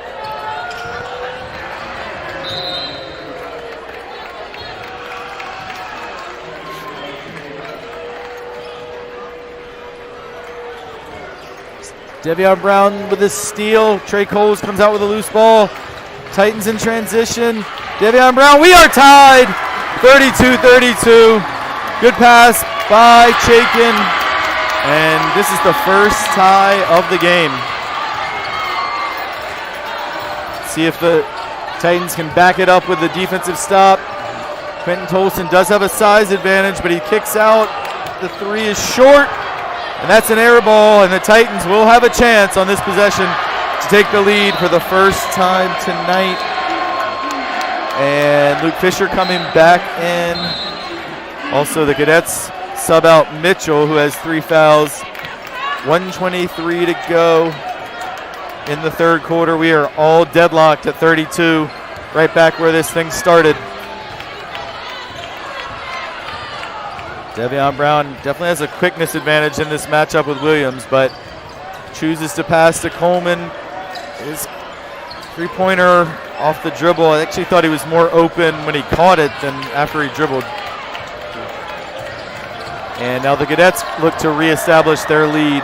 Devion Brown with a steal. Trey Coles comes out with a loose ball. Titans in transition. Devion Brown, we are tied. 32-32. Good pass by Chaikin. And this is the first tie of the game. See if the Titans can back it up with the defensive stop. Quentin Tolson does have a size advantage, but he kicks out. The 3 is short. And that's an air ball, and the Titans will have a chance on this possession to take the lead for the first time tonight. And Luke Fisher coming back in. Also, the Cadets sub out Mitchell, who has 3 fouls. 1:23 to go in the third quarter. We are all deadlocked at 32, right back where this thing started. Devion Brown definitely has a quickness advantage in this matchup with Williams, but chooses to pass to Coleman. His three-pointer off the dribble. I actually thought he was more open when he caught it than after he dribbled. And now the Cadets look to reestablish their lead.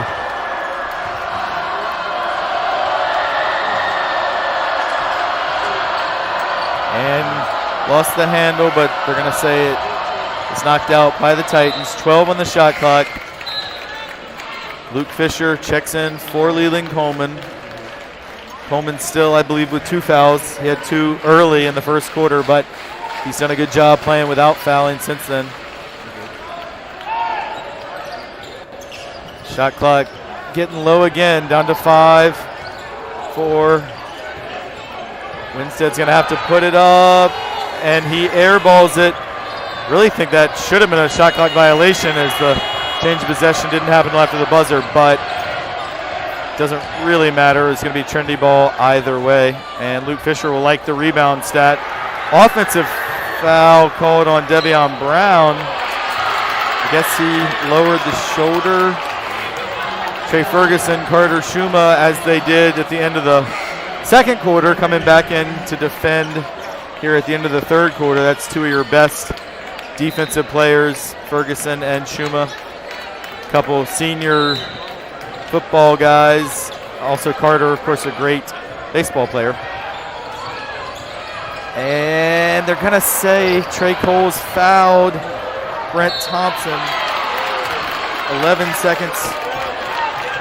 And lost the handle, but they're going to say it's knocked out by the Titans. 12 on the shot clock. Luke Fisher checks in for Leland Coleman. Coleman still, I believe, with 2 fouls. He had 2 early in the first quarter, but he's done a good job playing without fouling since then. Shot clock getting low again, down to 5, 4. Winstead's going to have to put it up, and he airballs it. Really think that should have been a shot clock violation, as the change of possession didn't happen until after the buzzer, but doesn't really matter. It's going to be trendy ball either way, and Luke Fisher will like the rebound stat. Offensive foul called on Devion Brown. I guess he lowered the shoulder. Trey Ferguson, Carter Schuma, as they did at the end of the second quarter, coming back in to defend here at the end of the third quarter. That's 2 of your best defensive players, Ferguson and Schuma. A couple senior football guys. Also Carter, of course, a great baseball player. And they're going to say Trey Coles fouled Brent Thompson. 11 seconds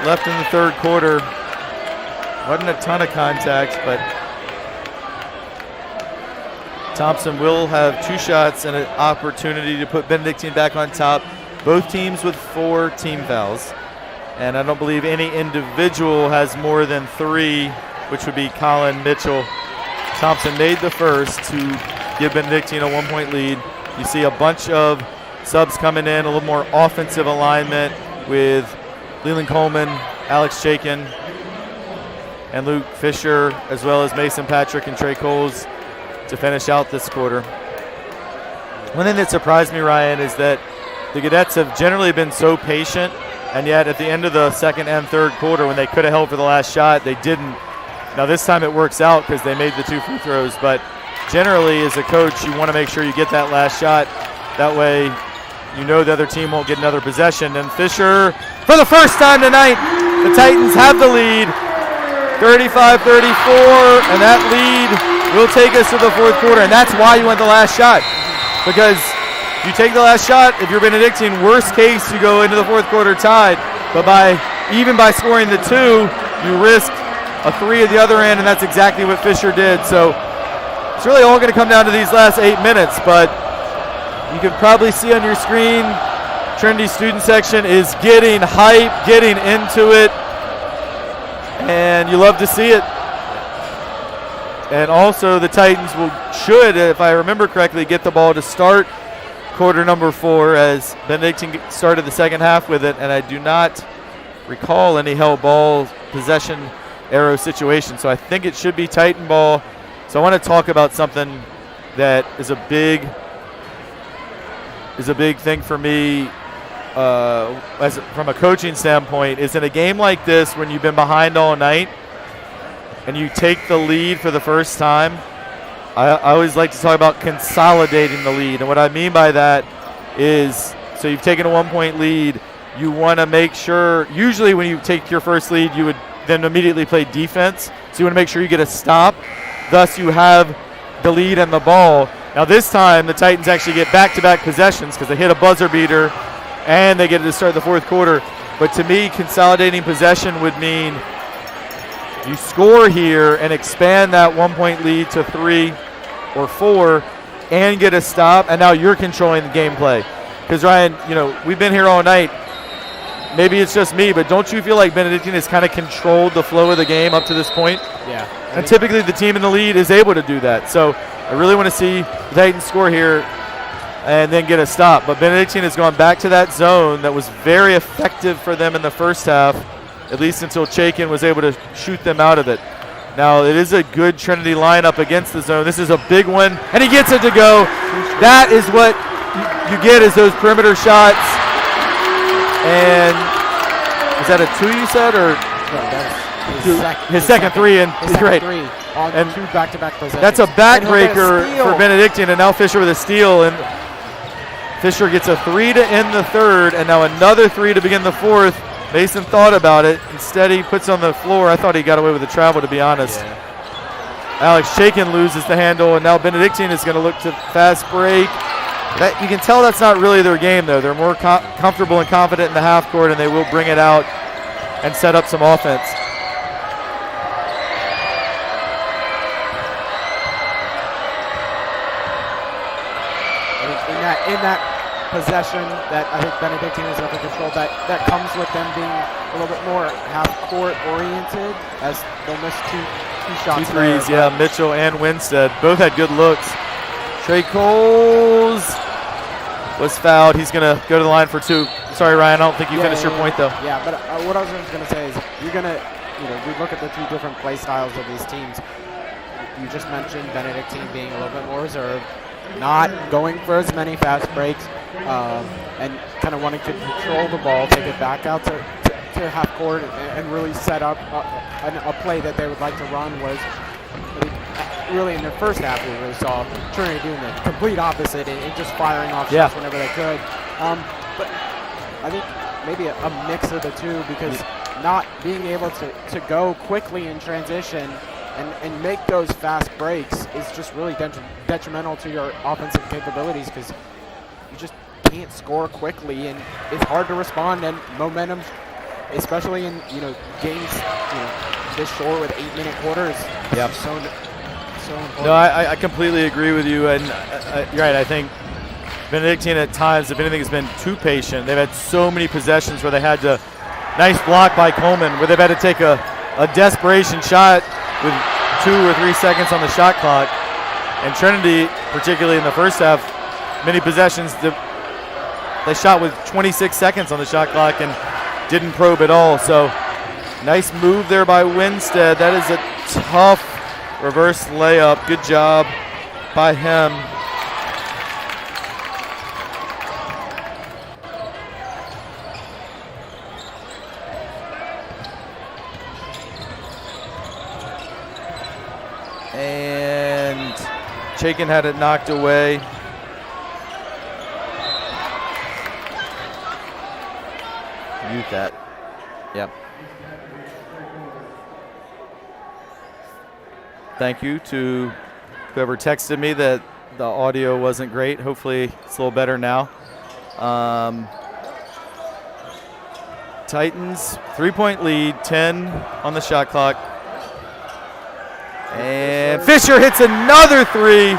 left in the third quarter. Wasn't a ton of contact, but Thompson will have 2 shots and an opportunity to put Benedictine back on top. Both teams with 4 team fouls. And I don't believe any individual has more than 3, which would be Colin Mitchell. Thompson made the first to give Benedictine a 1-point lead. You see a bunch of subs coming in, a little more offensive alignment with Leland Coleman, Alex Chaikin, and Luke Fisher, as well as Mason Patrick and Trey Coles to finish out this quarter. One thing that surprised me, Ryan, is that the Cadets have generally been so patient, and yet at the end of the second and third quarter, when they could have held for the last shot, they didn't. Now this time it works out because they made the 2 free throws, but generally as a coach, you want to make sure you get that last shot. That way you know the other team won't get another possession. And Fisher, for the first time tonight, the Titans have the lead, 35-34, and that lead will take us to the fourth quarter, and that's why you want the last shot. Because you take the last shot, if you're Benedictine, worst case, you go into the fourth quarter tied. But even by scoring the 2, you risk a 3 at the other end, and that's exactly what Fisher did. So it's really all going to come down to these last 8 minutes. But you can probably see on your screen, Trinity student section is getting hype, getting into it, and you love to see it. And also the Titans should, if I remember correctly, get the ball to start quarter number 4, as Benedictine started the second half with it, and I do not recall any held ball possession arrow situation. So I think it should be Titan ball. So I want to talk about something that is a big thing for me from a coaching standpoint, is in a game like this when you've been behind all night and you take the lead for the first time, I always like to talk about consolidating the lead. And what I mean by that is, so you've taken a 1-point lead, you want to make sure, usually when you take your first lead, you would then immediately play defense. So you want to make sure you get a stop. Thus you have the lead and the ball. Now this time the Titans actually get back-to-back possessions because they hit a buzzer beater and they get to start the fourth quarter. But to me, consolidating possession would mean you score here and expand that 1-point lead to 3 or 4 and get a stop, and now you're controlling the gameplay. Because Ryan, we've been here all night. Maybe it's just me, but don't you feel like Benedictine has kind of controlled the flow of the game up to this point? Yeah. And typically the team in the lead is able to do that. So I really want to see the Titans score here and then get a stop. But Benedictine has gone back to that zone that was very effective for them in the first half, at least until Chaikin was able to shoot them out of it. Now, it is a good Trinity lineup against the zone. This is a big one, and he gets it to go. That is what you get, is those perimeter shots. And is that a 2 you said, or? No, that's his second 3, and his great. 3 on and 2 back-to-back possessions. That's a backbreaker for Benedictine, and now Fisher with a steal, and Fisher gets a 3 to end the third, and now another 3 to begin the fourth. Mason thought about it. Instead, he puts on the floor. I thought he got away with the travel, to be honest. Yeah. Alex Chaikin loses the handle, and now Benedictine is going to look to fast break. You can tell that's not really their game, though. They're more comfortable and confident in the half court, and they will bring it out and set up some offense. In that possession that I think Benedictine is under control, that comes with them being a little bit more half-court oriented, as they'll miss two shots. 2 threes, yeah. Mitchell and Winstead both had good looks. Trey Coles was fouled. He's going to go to the line for 2. Sorry, Ryan, I don't think you finished your point, though. Yeah, but what I was just going to say is you're going to, we look at the 2 different play styles of these teams. You just mentioned Benedictine being a little bit more reserved, not going for as many fast breaks, and kind of wanting to control the ball, take it back out to half court, and really set up a play that they would like to run. Was really in their first half we really saw Trinity doing the complete opposite and just firing off shots whenever they could. But I think maybe a mix of the 2, because not being able to go quickly in transition and make those fast breaks is just really detrimental to your offensive capabilities, because you just can't score quickly, and it's hard to respond, and momentum, especially in games this short with 8-minute quarters, is so important. No, I completely agree with you, and you're right. I think Benedictine at times, if anything, has been too patient. They've had so many possessions where they had to, nice block by Coleman, where they've had to take a desperation shot with 2 or 3 seconds on the shot clock. And Trinity, particularly in the first half, many possessions, they shot with 26 seconds on the shot clock and didn't probe at all. So Nice move there by Winstead. That is a tough reverse layup. Good job by him. And Chaikin had it knocked away. Mute that. Yep. Thank you to whoever texted me that the audio wasn't great. Hopefully it's a little better now. Titans, 3-point lead, 10 on the shot clock. And Fisher hits another three.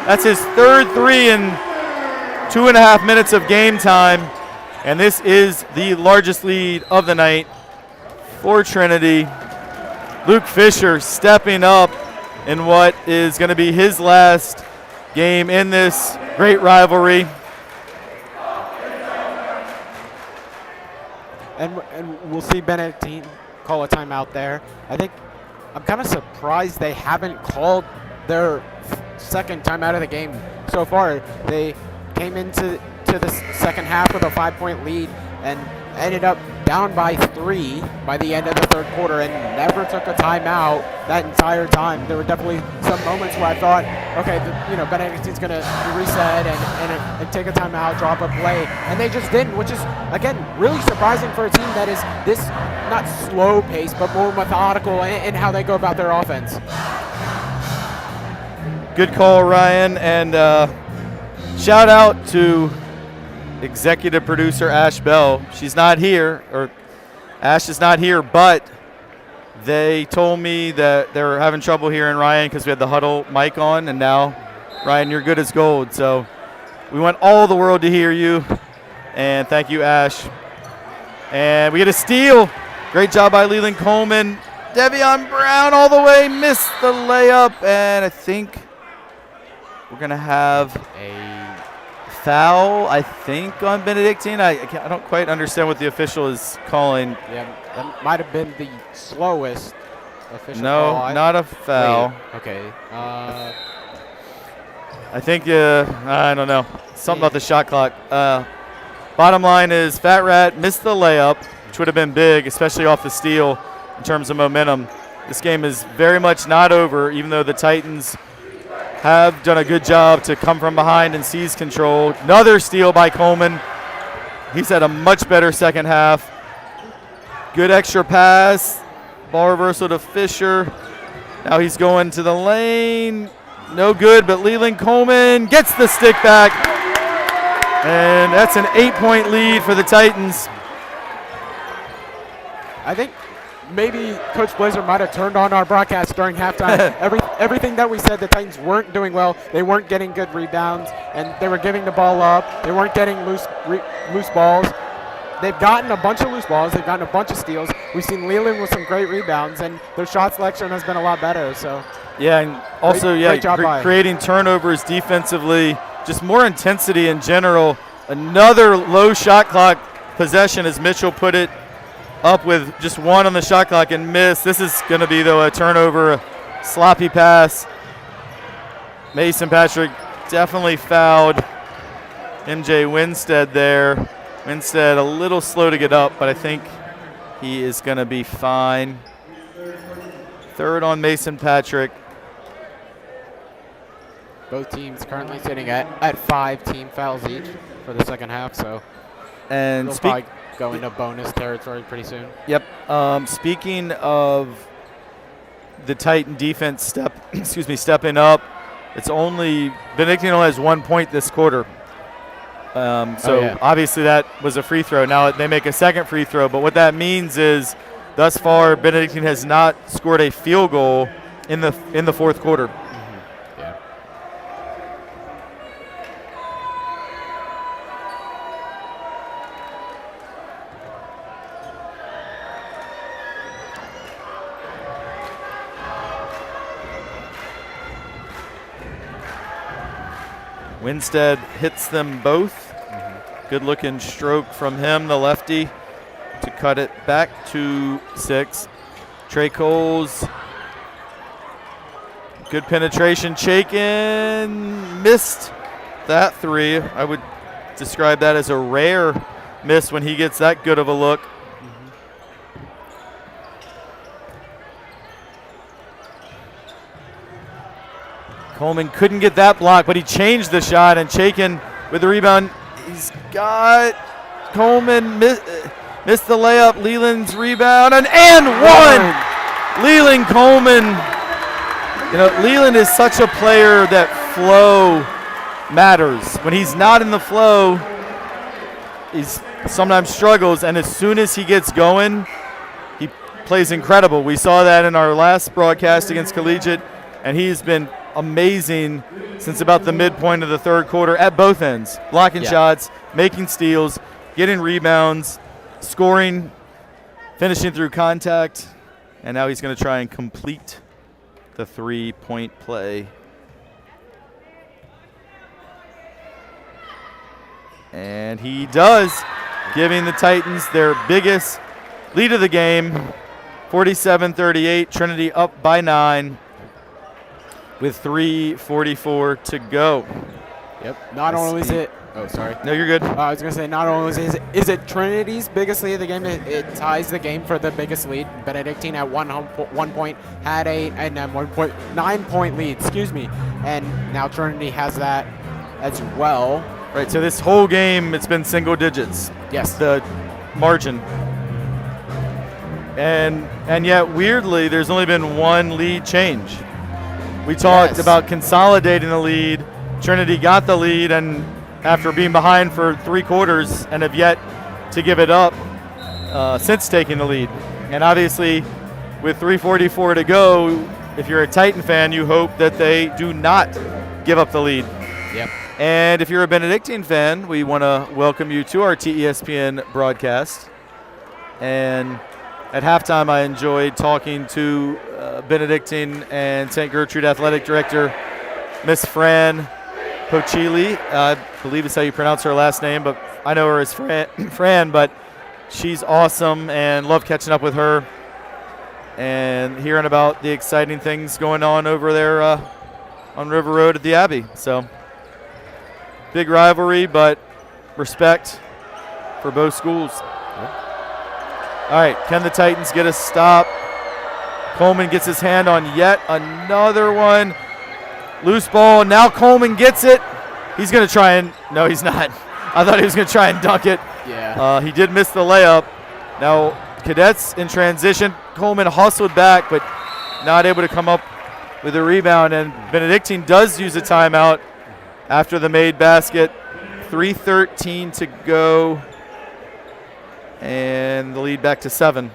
That's his third three in 2.5 minutes of game time. And this is the largest lead of the night for Trinity. Luke Fisher stepping up in what is going to be his last game in this great rivalry. And we'll see Benedictine call a timeout there. I'm kind of surprised they haven't called their second timeout of the game so far. They came into the second half with a 5-point lead and ended up down by 3 by the end of the third quarter and never took a timeout that entire time. There were definitely some moments where I thought, okay, Benedictine's going to reset and take a timeout, drop a play, and they just didn't, which is, again, really surprising for a team that is this, not slow pace, but more methodical in how they go about their offense. Good call, Ryan, and shout out to executive producer Ash Bell. She's not here, or Ash is not here, but they told me that they were having trouble hearing Ryan because we had the huddle mic on, and now, Ryan, you're good as gold. So we want all the world to hear you, and thank you, Ash. And we get a steal. Great job by Leland Coleman. Devion Brown all the way, missed the layup, and I think we're going to have a foul, I think, on Benedictine. I don't quite understand what the official is calling. Yeah, that might have been the slowest official call. No, not a foul. Wait, okay. I think, I don't know. Something about the shot clock. Bottom line is Fat Rat missed the layup, which would have been big, especially off the steal in terms of momentum. This game is very much not over, even though the Titans have done a good job to come from behind and seize control. Another steal by Coleman. He's had a much better second half. Good extra pass. Ball reversal to Fisher. Now he's going to the lane. No good, but Leland Coleman gets the stick back. And that's an 8-point lead for the Titans. I think maybe Coach Blazer might have turned on our broadcast during halftime. Everything that we said, the Titans weren't doing well. They weren't getting good rebounds, and they were giving the ball up. They weren't getting loose balls. They've gotten a bunch of loose balls. They've gotten a bunch of steals. We've seen Leland with some great rebounds, and their shot selection has been a lot better. So yeah, and also great job creating turnovers defensively, just more intensity in general. Another low shot clock possession as Mitchell put it up with just 1 on the shot clock and missed. This is going to be, though, a turnover, a sloppy pass. Mason Patrick definitely fouled MJ Winstead there. Winstead a little slow to get up, but I think he is going to be fine. Third on Mason Patrick. both teams currently sitting at 5 team fouls each for the second half, so and they'll probably go into bonus territory pretty soon. Yep. Speaking of the Titan defense stepping up, it's only Benedictine only has 1 point this quarter. Obviously that was a free throw. Now they make a second free throw, but what that means is thus far Benedictine has not scored a field goal in the fourth quarter. Yeah. Winstead hits them both. Good looking stroke from him, the lefty. to cut it back to 6. Trey Coles, good penetration. Chaikin missed that 3. I would describe that as a rare miss when he gets that good of a look. Coleman couldn't get that block, but he changed the shot, and Chaikin with the rebound. He's got Coleman missed the layup. Leland's rebound, and one! Leland Coleman. You know, Leland is such a player that flow matters. When he's not in the flow, he's sometimes struggles, and as soon as he gets going, he plays incredible. We saw that in our last broadcast against Collegiate, and he's been amazing since about the midpoint of the third quarter at both ends. Blocking shots, making steals, getting rebounds, scoring, finishing through contact, and now he's going to try and complete the 3-point play. And he does, giving the Titans their biggest lead of the game, 47-38. Trinity up by 9 with 3:44 to go. Yep. Not only is it. Oh, sorry. No, you're good. I was going to say, not only is it Trinity's biggest lead of the game, it ties the game for the biggest lead. Benedictine at 1 point had 9-point lead, and now Trinity has that as well. Right, so this whole game, it's been single digits. Yes. The margin. And yet, weirdly, there's only been one lead change. We talked about consolidating the lead. Trinity got the lead, and after being behind for 3 quarters and have yet to give it up since taking the lead. And obviously, with 3:44 to go, if you're a Titan fan, you hope that they do not give up the lead. Yep. And if you're a Benedictine fan, we want to welcome you to our TESPN broadcast. And at halftime, I enjoyed talking to Benedictine and St. Gertrude Athletic Director, Miss Fran Pochili. I believe is how you pronounce her last name, but I know her as Fran, but she's awesome and love catching up with her and hearing about the exciting things going on over there on River Road at the Abbey. So big rivalry, but respect for both schools. All right, can the Titans get a stop? Coleman gets his hand on yet another one. Loose ball, now Coleman gets it. He's going to try and, no, he's not. I thought he was going to try and dunk it. Yeah. He did miss the layup. Now, Cadets in transition. Coleman hustled back, but not able to come up with a rebound. And Benedictine does use a timeout after the made basket. 3:13 to go. And the lead back to 7.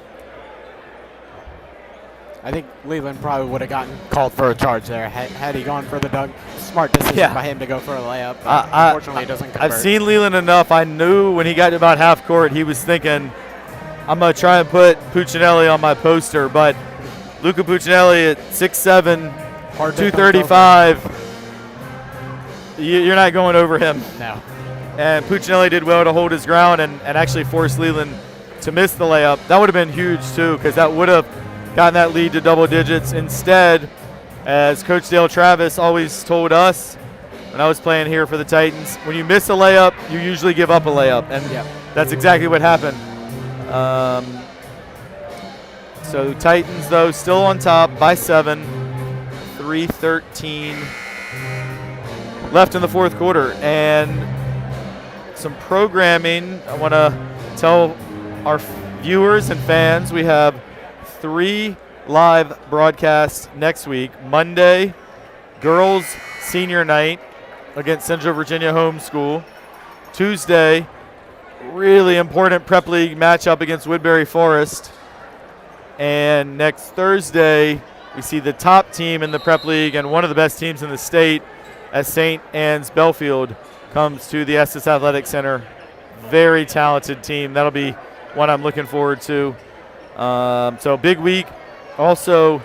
I think Leland probably would have gotten called for a charge there had he gone for the dunk. Smart decision by him to go for a layup. Unfortunately, it doesn't convert. I've seen Leland enough. I knew when he got to about half court, he was thinking, I'm going to try and put Puccinelli on my poster. But Luca Puccinelli at 6'7", 235, you're not going over him. No. And Puccinelli did well to hold his ground and actually force Leland to miss the layup. That would have been huge, too, because that would have gotten that lead to double digits. Instead, as Coach Dale Travis always told us when I was playing here for the Titans, when you miss a layup, you usually give up a layup. And that's exactly what happened. So Titans, though, still on top by 7. 3:13 left in the fourth quarter. And some programming, I want to tell our viewers and fans we have 3 live broadcasts next week. Monday, girls senior night against Central Virginia Homeschool. Tuesday, really important prep league matchup against Woodbury Forest. And next Thursday, we see the top team in the prep league and one of the best teams in the state as St. Anne's Belfield comes to the Estes Athletic Center. Very talented team. That'll be one I'm looking forward to. So big week. Also,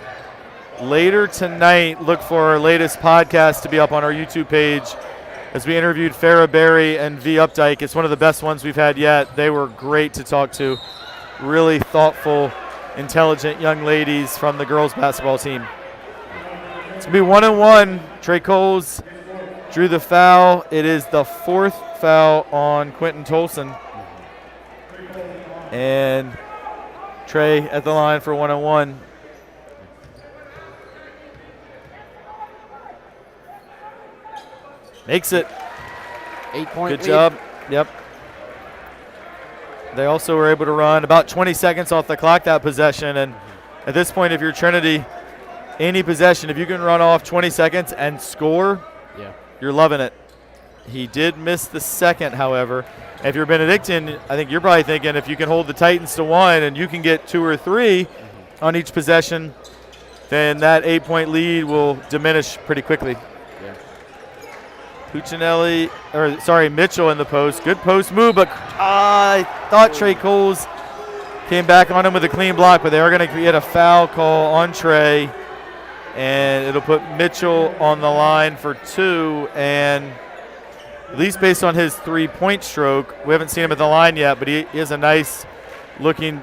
later tonight, look for our latest podcast to be up on our YouTube page as we interviewed Farrah Berry and V. Updike. It's one of the best ones we've had yet. They were great to talk to. really thoughtful, intelligent young ladies from the girls basketball team. It's going to be 1-1. Trey Coles drew the foul. It is the 4th foul on Quentin Tolson. And Trey at the line for 1-1. Makes it. 8-point Good lead. job. Yep. They also were able to run about 20 seconds off the clock that possession. And at this point, if you're Trinity, any possession, if you can run off 20 seconds and score, Yeah. you're loving it. He did miss the second, however. If you're Benedictine, I think you're probably thinking if you can hold the Titans to 1 and you can get 2 or 3 on each possession, then that 8-point lead will diminish pretty quickly. Yeah. Mitchell in the post. Good post move, but I thought Trey Coles came back on him with a clean block, but they are going to get a foul call on Trey, and it'll put Mitchell on the line for 2, and at least based on his 3-point stroke, we haven't seen him at the line yet, but he has a nice looking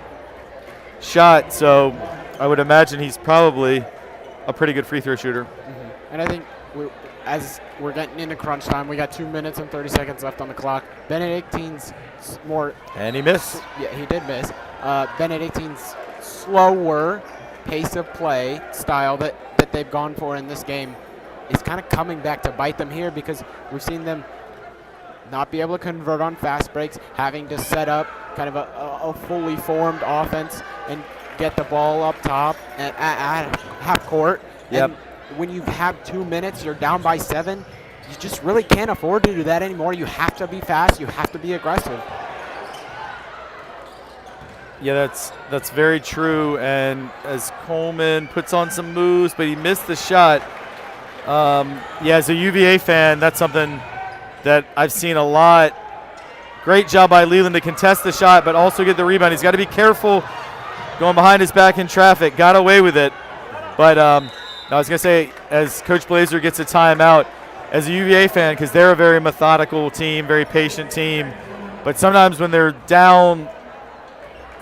shot, so I would imagine he's probably a pretty good free throw shooter. And I think as we're getting into crunch time, we got 2 minutes and 30 seconds left on the clock. Benedictine's more. And he missed. Yeah, he did miss. Benedictine's slower pace of play style that they've gone for in this game is kind of coming back to bite them here, because we've seen them not be able to convert on fast breaks, having to set up kind of a fully formed offense and get the ball up top at half court. Yep. And when you have 2 minutes, you're down by 7, you just really can't afford to do that anymore. You have to be fast. You have to be aggressive. Yeah, that's very true. And as Coleman puts on some moves, but he missed the shot. As a UVA fan, that's something that I've seen a lot. Great job by Leland to contest the shot, but also get the rebound. He's got to be careful going behind his back in traffic. Got away with it. But I was going to say, as Coach Blazer gets a timeout, as a UVA fan, because they're a very methodical team, very patient team, but sometimes when they're down,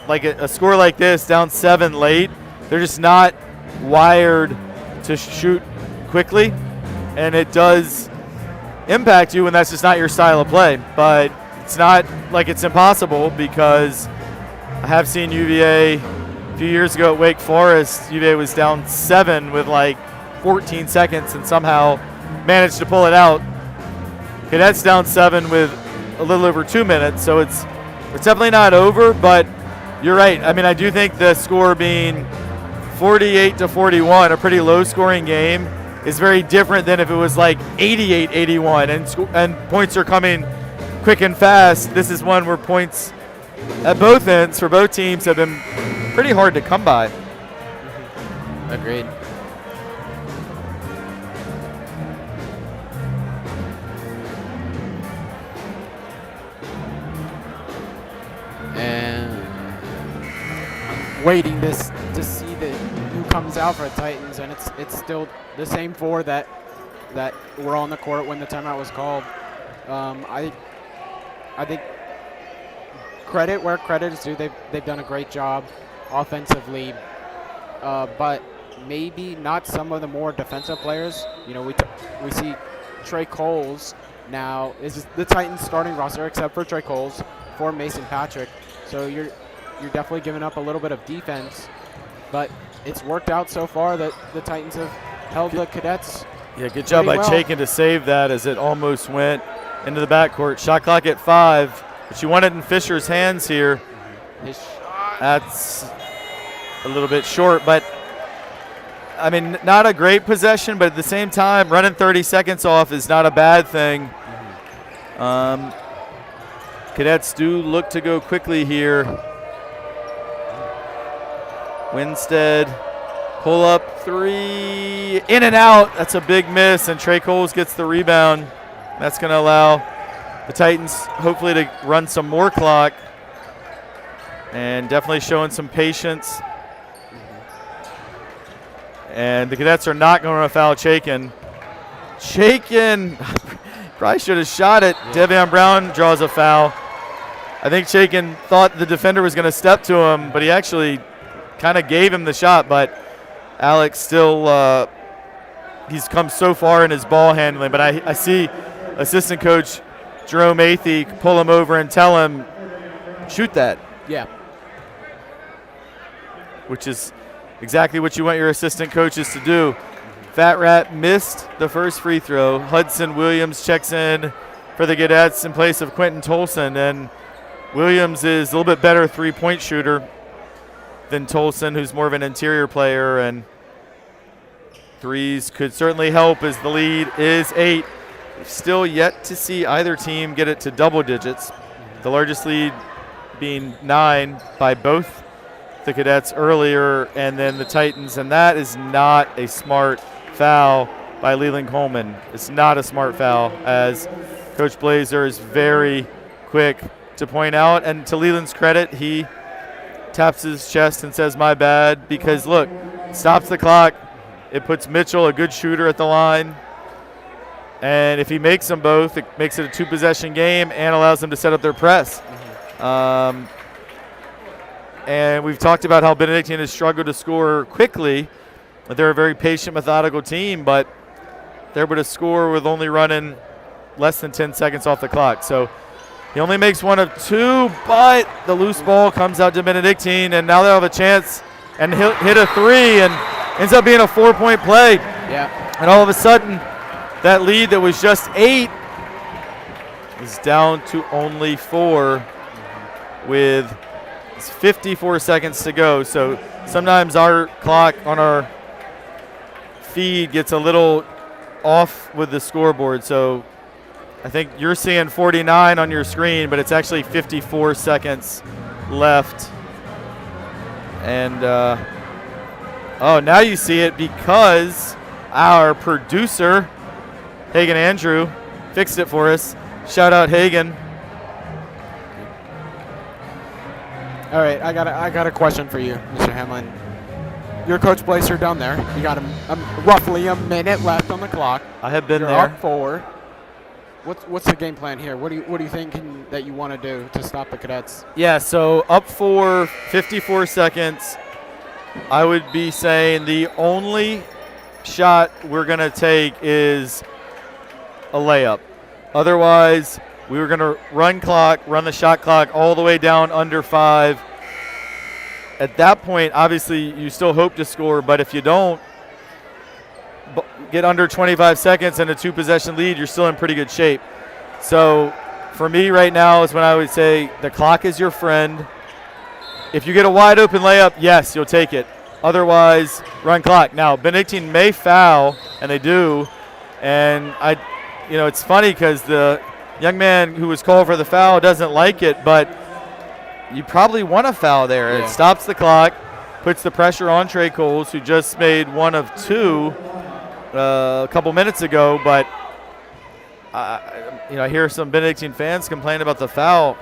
like a score like this, down 7 late, they're just not wired to shoot quickly, and it does impact you when that's just not your style of play. But it's not like it's impossible, because I have seen UVA a few years ago at Wake Forest. UVA was down 7 with like 14 seconds and somehow managed to pull it out. Cadets down 7 with a little over 2 minutes, so it's definitely not over, but you're right. I mean, I do think the score being 48-41, a pretty low-scoring game, is very different than if it was like 88-81 and points are coming quick and fast. This is one where points at both ends for both teams have been pretty hard to come by. Agreed. And waiting to see who comes out for the Titans, and it's still the same 4 that were on the court when the timeout was called. I think credit where credit is due. They've done a great job offensively, but maybe not some of the more defensive players. You know, we see Trey Coles now is the Titans starting roster, except for Trey Coles, for Mason Patrick. So you're definitely giving up a little bit of defense, but it's worked out so far that the Titans have held the Cadets. Yeah, good job by Chaikin to save that as it almost went into the backcourt. Shot clock at 5, but you want it in Fisher's hands here. That's a little bit short, but I mean, not a great possession, but at the same time, running 30 seconds off is not a bad thing. Cadets do look to go quickly here. Winstead, pull up 3, in and out. That's a big miss, and Trey Coles gets the rebound. That's going to allow the Titans hopefully to run some more clock, and definitely showing some patience. And the Cadets are not going to foul Chaikin. Chaikin probably should have shot it. Yeah. Devion Brown draws a foul. I think Chaikin thought the defender was going to step to him, but he actually kind of gave him the shot. But Alex still, he's come so far in his ball handling. But I see assistant coach Jerome Athey pull him over and tell him, shoot that. Yeah. Which is exactly what you want your assistant coaches to do. Fat Rat missed the first free throw. Hudson Williams checks in for the Cadets in place of Quentin Tolson. And Williams is a little bit better three-point shooter than Tolson, who's more of an interior player. And threes could certainly help as the lead is 8. Still yet to see either team get it to double digits. The largest lead being 9 by both the Cadets earlier and then the Titans. And that is not a smart foul by Leland Coleman. It's not a smart foul, as Coach Blazer is very quick to point out. And to Leland's credit, he taps his chest and says, my bad, because look, stops the clock. It puts Mitchell, a good shooter, at the line. And if he makes them both, it makes it a two-possession game and allows them to set up their press. And we've talked about how Benedictine has struggled to score quickly. They're a very patient, methodical team, but they're able to score with only running less than 10 seconds off the clock. So he only makes 1 of 2, but the loose ball comes out to Benedictine, and now they'll have a chance and he'll hit a 3 and ends up being a 4-point play. Yeah. And all of a sudden, that lead that was just 8 is down to only 4 with 54 seconds to go. So sometimes our clock on our feed gets a little off with the scoreboard. So I think you're seeing 49 on your screen, but it's actually 54 seconds left. And oh, now you see it because our producer, Hagen Andrew, fixed it for us. Shout out Hagen. All right, I got a question for you, Mr. Hamlin. You're Coach Blazer down there. You got roughly a minute left on the clock. I have been You're there. up 4. What's the game plan here? What do you think that you want to do to stop the Cadets? Yeah, so up 4, 54 seconds. I would be saying the only shot we're going to take is a layup. Otherwise, we were going to run the shot clock all the way down under 5. At that point, obviously, you still hope to score, but if you don't get under 25 seconds and a 2-possession lead, you're still in pretty good shape. So for me right now is when I would say the clock is your friend. If you get a wide open layup, yes, you'll take it. Otherwise, run clock. Now, Benedictine may foul, and they do, and it's funny because the young man who was called for the foul doesn't like it, but you probably want a foul there. Yeah. It stops the clock, puts the pressure on Trey Coles, who just made 1 of 2 a couple minutes ago. But I hear some Benedictine fans complain about the foul.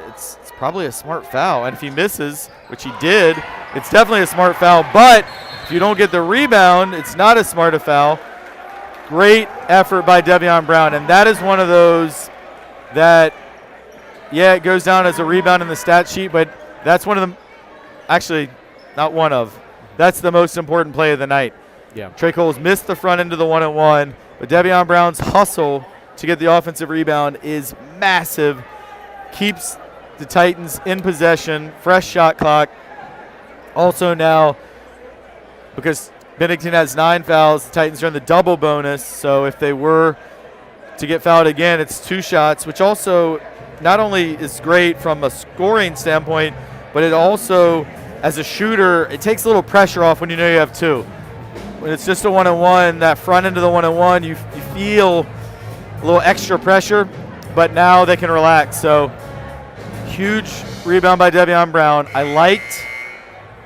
It's probably a smart foul, and if he misses, which he did, it's definitely a smart foul. But if you don't get the rebound, it's not as smart a foul. Great effort by Devion Brown, and that is one of those that, yeah, it goes down as a rebound in the stat sheet, but that's one of them. Actually, not one of. That's the most important play of the night. Yeah. Trey Coles missed the front end of the 1-on-1, but Devion Brown's hustle to get the offensive rebound is massive. Keeps the Titans in possession, fresh shot clock. Also now, because Benedictine has 9 fouls, the Titans are in the double bonus, so if they were to get fouled again, it's 2 shots, which also not only is great from a scoring standpoint, but it also, as a shooter, it takes a little pressure off when you know you have 2. When it's just a 1-on-1, that front end of the 1-on-1, you feel a little extra pressure, but now they can relax. So huge rebound by Devion Brown. I liked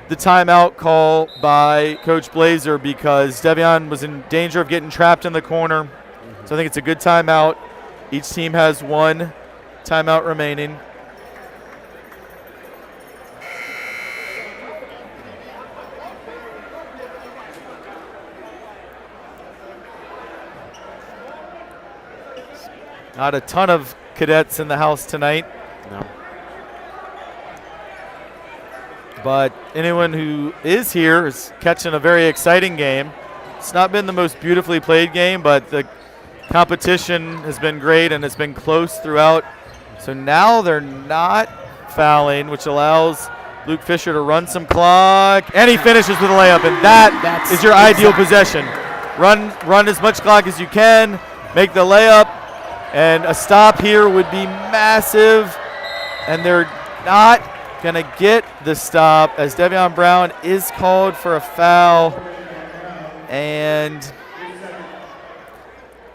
the timeout call by Coach Blazer because Devion was in danger of getting trapped in the corner. So I think it's a good timeout. Each team has 1 timeout remaining. Not a ton of Cadets in the house tonight. No. But anyone who is here is catching a very exciting game. It's not been the most beautifully played game, but the competition has been great and it's been close throughout. So now they're not fouling, which allows Luke Fisher to run some clock, and he finishes with a layup, and that's your ideal possession. Run as much clock as you can, make the layup, and a stop here would be massive, and they're not going to get the stop as Devion Brown is called for a foul, and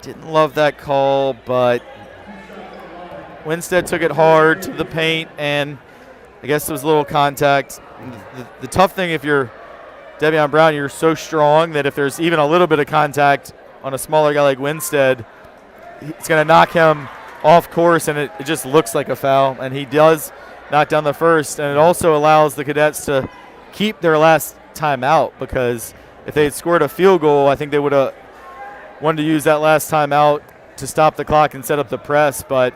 didn't love that call, but Winstead took it hard to the paint, and I guess there was a little contact. The tough thing if you're Devion Brown, you're so strong that if there's even a little bit of contact on a smaller guy like Winstead, it's going to knock him off course, and it just looks like a foul. And he does knock down the first, and it also allows the Cadets to keep their last timeout, because if they had scored a field goal, I think they would have wanted to use that last timeout to stop the clock and set up the press, but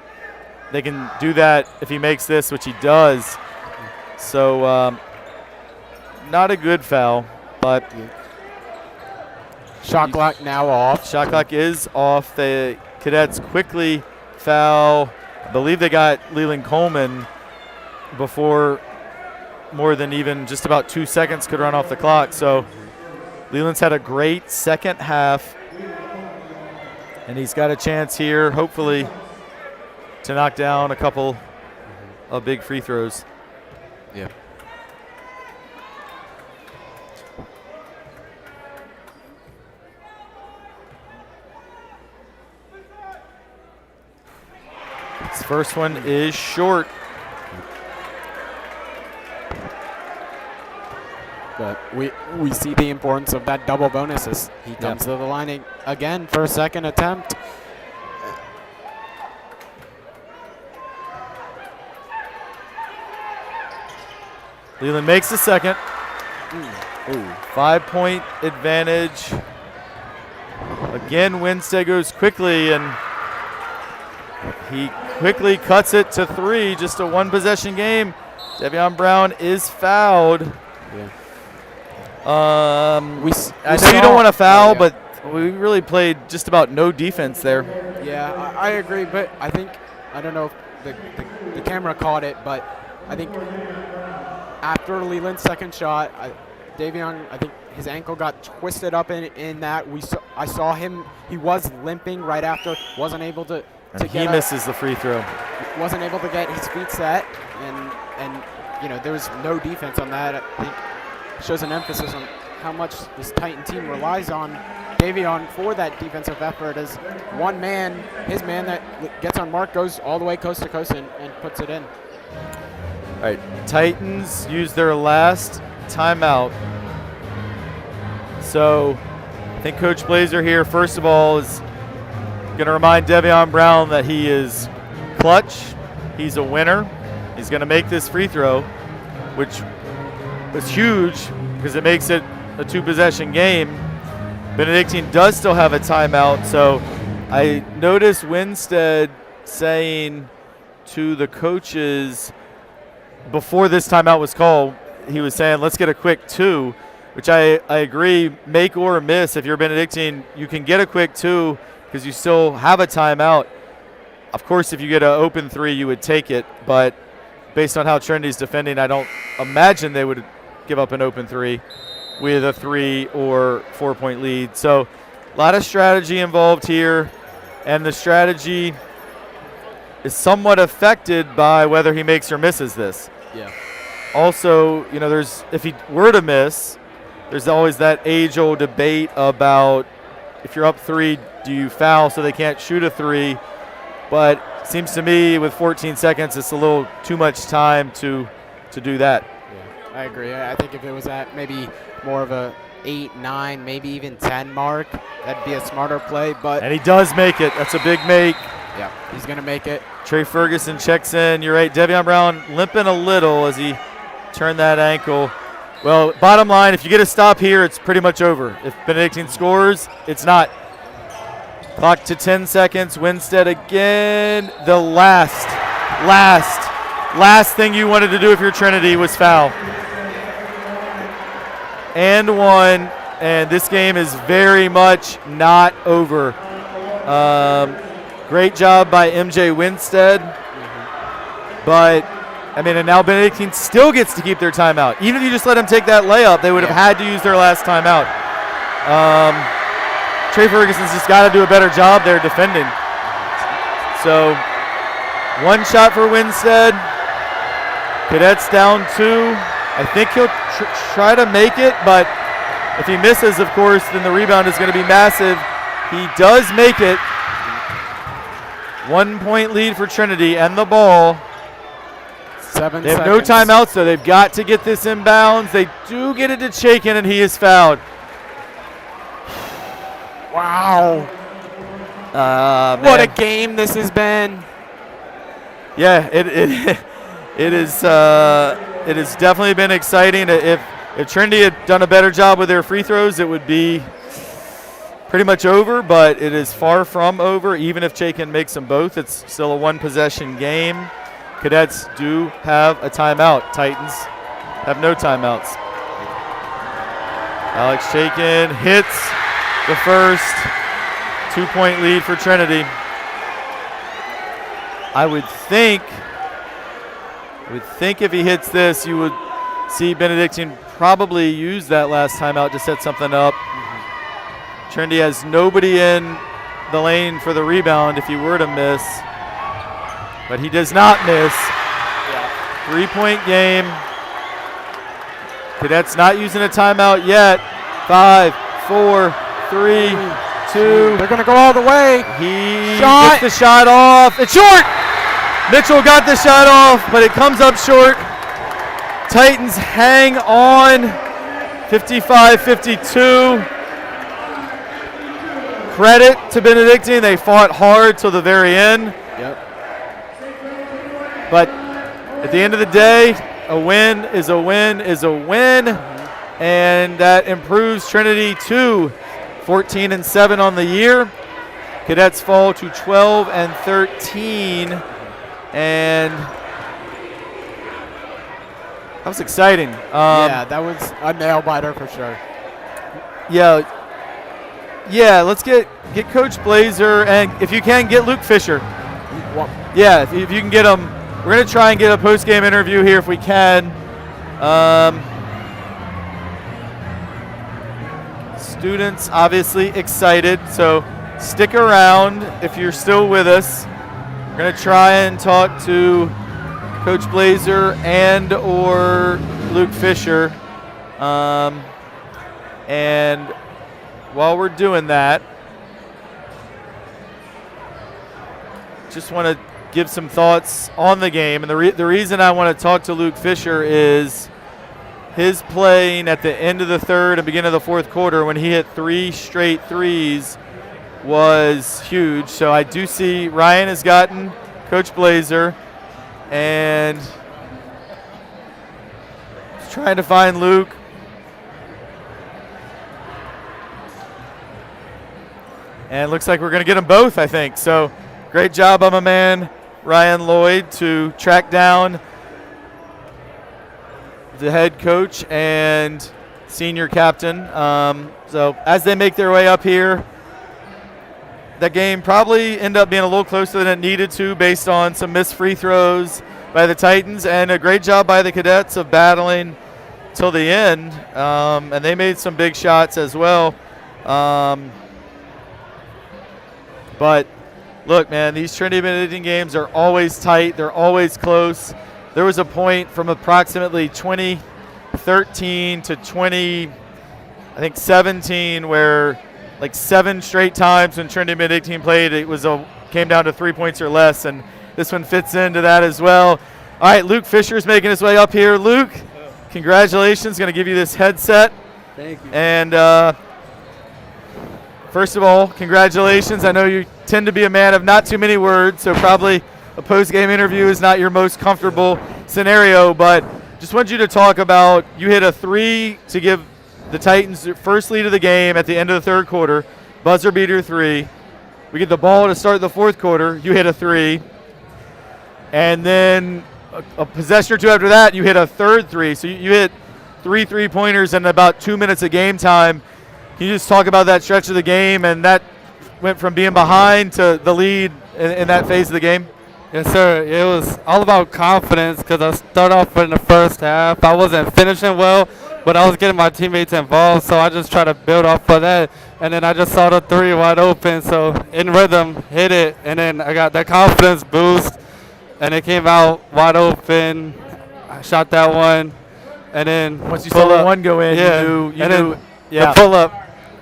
they can do that if he makes this, which he does. So not a good foul, but shot clock now off. Shot clock is off. The Cadets quickly foul. I believe they got Leland Coleman before more than even just about 2 seconds could run off the clock. So Leland's had a great second half, and he's got a chance here, hopefully, to knock down a couple of big free throws. Yeah. This first one is short. But we see the importance of that double bonus as he comes to the line again for a second attempt. Leland makes the second. 5-point advantage. Again, Winstead goes quickly, and he quickly cuts it to 3. Just a one-possession game. Devion Brown is fouled. Yeah. I know you don't want to foul, but we really played just about no defense there. Yeah, I agree, but I think, I don't know if the camera caught it, but I think after Leland's second shot, Devion, I think his ankle got twisted up in that. I saw him, he was limping right after, wasn't able to he misses the free throw. Wasn't able to get his feet set, and you know, there was no defense on that. I think shows an emphasis on how much this Titan team relies on Devion for that defensive effort, as one man, his man that gets on mark, goes all the way coast to coast and puts it in. All right, Titans use their last timeout. So I think Coach Blazer here, first of all, is going to remind Devion Brown that he is clutch, he's a winner, he's going to make this free throw, which was huge because it makes it a two-possession game. Benedictine does still have a timeout, so I noticed Winstead saying to the coaches before this timeout was called, he was saying, let's get a quick 2, which I agree, make or miss. If you're Benedictine, you can get a quick 2 because you still have a timeout. Of course, if you get an open 3, you would take it, but based on how Trinity's defending, I don't imagine they would give up an open 3 with a 3 or 4-point lead. So a lot of strategy involved here, and the strategy is somewhat affected by whether he makes or misses this. Yeah. Also, you know, if he were to miss, there's always that age-old debate about if you're up 3, do you foul so they can't shoot a 3? But it seems to me with 14 seconds, it's a little too much time to do that. Yeah, I agree. I think if it was at maybe more of a 8, 9, maybe even 10 mark, that'd be a smarter play. And he does make it. That's a big make. Yeah, he's going to make it. Trey Ferguson checks in. You're right. Devion Brown limping a little as he turned that ankle. Well, bottom line, if you get a stop here, it's pretty much over. If Benedictine scores, it's not. Clock to 10 seconds. Winstead again. The last thing you wanted to do if you're Trinity was foul. and 1, and this game is very much not over. Great job by MJ Winstead, but I mean, and now Benedictine still gets to keep their timeout. Even if you just let them take that layup, they would have had to use their last timeout. Trey Ferguson's just got to do a better job there defending. So 1 shot for Winstead. Cadets down 2. I think he'll try to make it, but if he misses, of course, then the rebound is going to be massive. He does make it. 1 point lead for Trinity and the ball. 7 They have seconds. no timeouts, so they've got to get this inbounds. They do get it to Chaikin, and he is fouled. Wow. What a game this has been. Yeah, it has definitely been exciting. If Trinity had done a better job with their free throws, it would be pretty much over, but it is far from over. Even if Chaikin makes them both, it's still a 1-possession game. Cadets do have a timeout. Titans have no timeouts. Alex Chaikin hits the first 2-point lead for Trinity. I would think if he hits this, you would see Benedictine probably use that last timeout to set something up. Trinity has nobody in the lane for the rebound if he were to miss, but he does not miss. 3-point game. Cadets not using a timeout yet. 5, 4, 3, 2. They're going to go all the way. He Shot. gets the shot off. It's short. Mitchell got the shot off, but it comes up short. Titans hang on. 55-52. Credit to Benedictine. They fought hard till the very end. Yep. But at the end of the day, a win is a win is a win. And that improves Trinity to 14-7 on the year. Cadets fall to 12-13. And that was exciting. Yeah, that was a nail biter for sure. Yeah, let's get Coach Blazer, and if you can, get Luke Fisher. Yeah, if you can get him. We're going to try and get a post-game interview here if we can. Students obviously excited, so stick around if you're still with us. We're going to try and talk to Coach Blazer and or Luke Fisher. And while we're doing that, just want to give some thoughts on the game. And the reason I want to talk to Luke Fisher is his playing at the end of the third and beginning of the fourth quarter when he hit 3 straight threes was huge. So I do see Ryan has gotten Coach Blazer, and he's trying to find Luke. And it looks like we're going to get them both, I think. So great job by my man, Ryan Lloyd, to track down the head coach and senior captain. So as they make their way up here, that game probably ended up being a little closer than it needed to based on some missed free throws by the Titans, and a great job by the Cadets of battling till the end. And they made some big shots as well. But look, man, these Trinity Benedictine games are always tight. They're always close. There was a point from approximately 2013 to 2017 where like 7 straight times when Trinity Benedictine played, it was came down to 3 points or less, and this one fits into that as well. All right, Luke Fisher's making his way up here. Luke, congratulations. Going to give you this headset. Thank you. And first of all, congratulations. I know you tend to be a man of not too many words, so probably a post-game interview is not your most comfortable scenario, but just want you to talk about, you hit a 3 to give the Titans their first lead of the game at the end of the third quarter, buzzer beater 3. We get the ball to start the fourth quarter, you hit a 3. And then a possession or two after that, you hit a third 3. So you hit 3 3-pointers in about 2 minutes of game time. Can you just talk about that stretch of the game and that went from being behind to the lead in that phase of the game? Yes, sir. It was all about confidence because I started off in the first half. I wasn't finishing well, but I was getting my teammates involved, so I just tried to build off of that. And then I just saw the three wide open, so in rhythm, hit it, and then I got that confidence boost, and it came out wide open. I shot that one, and then Once you saw the one go in, yeah, you and knew. then Yeah. the pull up,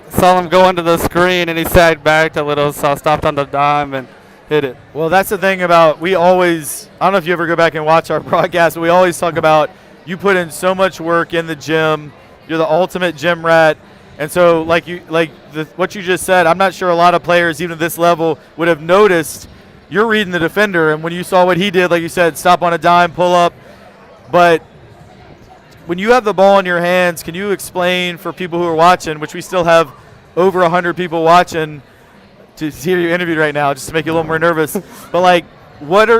saw him go under the screen, and he sagged back a little, so I stopped on the dime and hit it. Well, that's the thing about, I don't know if you ever go back and watch our broadcast, but we always talk about you put in so much work in the gym. You're the ultimate gym rat. And so what you just said, I'm not sure a lot of players, even at this level, would have noticed you're reading the defender. And when you saw what he did, like you said, stop on a dime, pull up. But when you have the ball in your hands, can you explain for people who are watching, which we still have over 100 people watching, to hear you interviewed right now, just to make you a little more nervous. But like,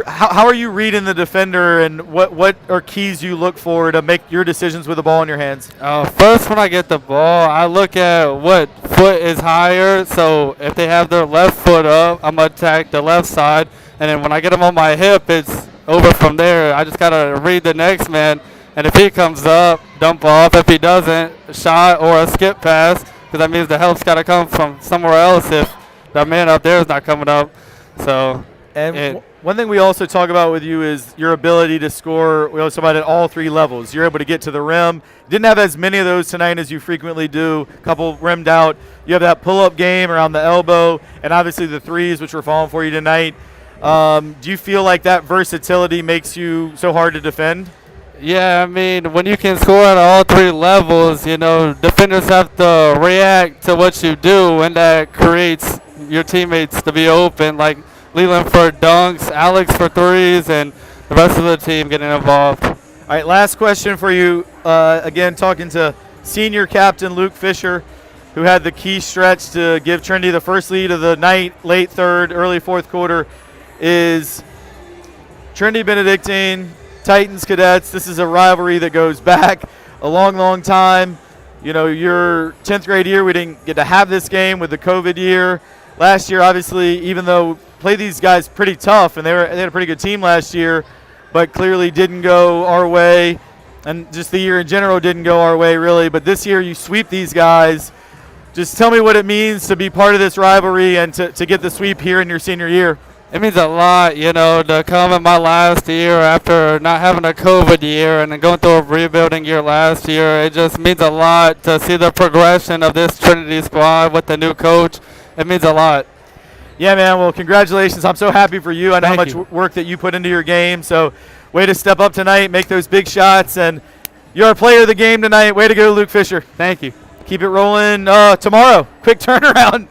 how are you reading the defender, and what are keys you look for to make your decisions with the ball in your hands? First, when I get the ball, I look at what foot is higher. So if they have their left foot up, I'm gonna attack the left side, and then when I get them on my hip, it's over from there. I just gotta read the next man, and if he comes up, dump off. If he doesn't, shot or a skip pass, because that means the help's gotta come from somewhere else if that man up there is not coming up. So, and one thing we also talk about with you is your ability to score. We also talk about at all three levels. You're able to get to the rim. Didn't have as many of those tonight as you frequently do. A couple rimmed out. You have that pull-up game around the elbow, and obviously the threes, which were falling for you tonight. Do you feel like that versatility makes you so hard to defend? yeah, I mean, when you can score at all three levels, defenders have to react to what you do, and that creates your teammates to be open, like Leland for dunks, Alex for threes, and the rest of the team getting involved. All right, last question for you. Again, talking to senior captain Luke Fisher, who had the key stretch to give Trinity the first lead of the night, late third, early fourth quarter, is Trinity Benedictine, Titans Cadets. This is a rivalry that goes back a long, long time. Your 10th grade year, we didn't get to have this game with the COVID year. Last year, obviously, even though played these guys pretty tough, and they had a pretty good team last year, but clearly didn't go our way, and just the year in general didn't go our way, really. But this year, you sweep these guys. Just tell me what it means to be part of this rivalry and to get the sweep here in your senior year. It means a lot, to come in my last year after not having a COVID year and then going through a rebuilding year last year. It just means a lot to see the progression of this Trinity squad with the new coach. It means a lot. Yeah, man. Well, congratulations. I'm so happy for you. I know how Thank much you. work that you put into your game. So way to step up tonight, make those big shots, and you're our player of the game tonight. Way to go, Luke Fisher. Thank you. Keep it rolling tomorrow. Quick turnaround.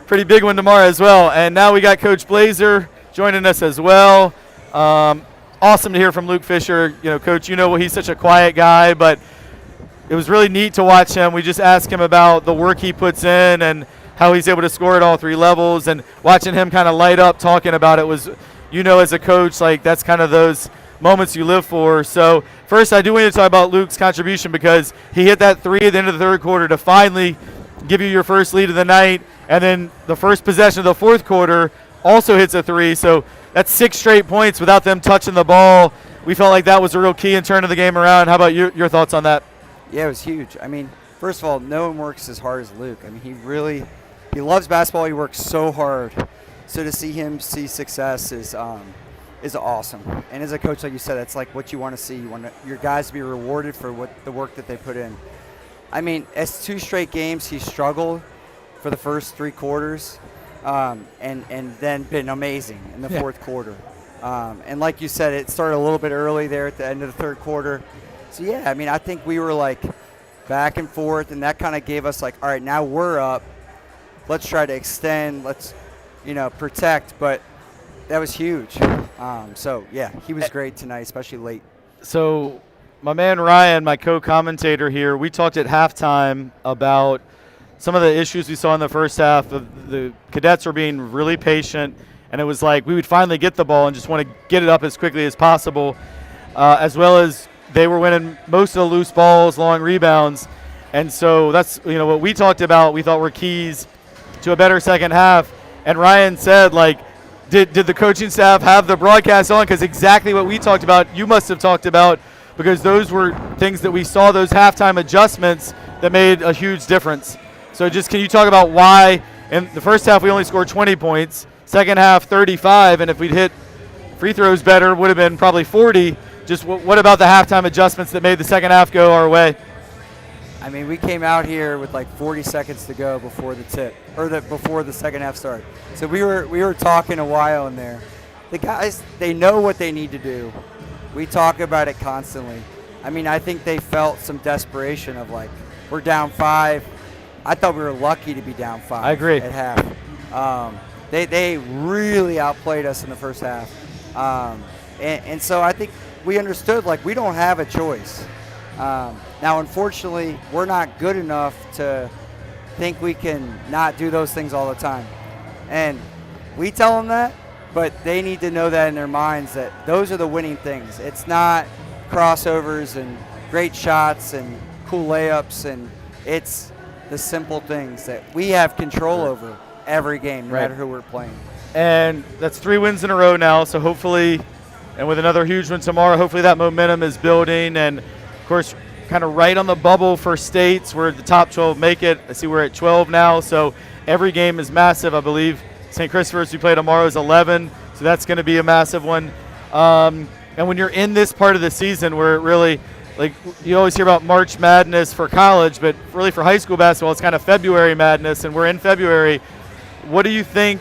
Pretty big one tomorrow as well. And now we got Coach Blazer joining us as well. Awesome to hear from Luke Fisher. Coach, he's such a quiet guy, but it was really neat to watch him. We just asked him about the work he puts in and how he's able to score at all three levels, and watching him kind of light up talking about it was, as a coach, like that's kind of those moments you live for. So first, I do want to talk about Luke's contribution, because he hit that three at the end of the third quarter to finally give you your first lead of the night, and then the first possession of the fourth quarter also hits a three. So that's 6 straight points without them touching the ball. We felt like that was a real key in turning the game around. How about your thoughts on that? Yeah, it was huge. I mean, first of all, no one works as hard as Luke. I mean, he loves basketball. He works so hard. So to see him see success is awesome. And as a coach, like you said, that's like what you want to see. You want your guys to be rewarded for the work that they put in. I mean, as 2 straight games, he struggled for the first 3 quarters, and then been amazing in the fourth quarter. And like you said, it started a little bit early there at the end of the third quarter. So yeah, I mean, I think we were like back and forth, and that kind of gave us like, all right, now we're up. Let's try to extend. Let's, protect. But that was huge. So yeah, he was great tonight, especially late. So my man Ryan, my co-commentator here, we talked at halftime about some of the issues we saw in the first half. The cadets were being really patient, and it was like we would finally get the ball and just want to get it up as quickly as possible, as well as they were winning most of the loose balls, long rebounds. And so that's what we talked about, we thought were keys to a better second half. And Ryan said, like, did the coaching staff have the broadcast on? Because exactly what we talked about, you must have talked about, because those were things that we saw, those halftime adjustments that made a huge difference. So just can you talk about why in the first half we only scored 20 points, second half 35, and if we'd hit free throws better would have been probably 40. Just what about the halftime adjustments that made the second half go our way? I mean, we came out here with like 40 seconds to go before the tip, or before the second half started. So we were talking a while in there. The guys, they know what they need to do. We talk about it constantly. I mean, I think they felt some desperation of like, we're down 5. I thought we were lucky to be down 5. I agree. At half. They really outplayed us in the first half. And so I think we understood, like, we don't have a choice. Now, unfortunately, we're not good enough to think we can not do those things all the time. And we tell them that, but they need to know that in their minds that those are the winning things. It's not crossovers and great shots and cool layups, and it's the simple things that we have control over every game, no matter who we're playing. And that's 3 wins in a row now, so hopefully, and with another huge win tomorrow, hopefully that momentum is building. And, of course, kind of right on the bubble for states where the top 12 make it. I see we're at 12 now, so every game is massive. I believe St. Christopher's we play tomorrow is 11, so that's going to be a massive one. And when you're in this part of the season where it really, like, you always hear about March Madness for college, but really for high school basketball, it's kind of February Madness, and we're in February. What do you think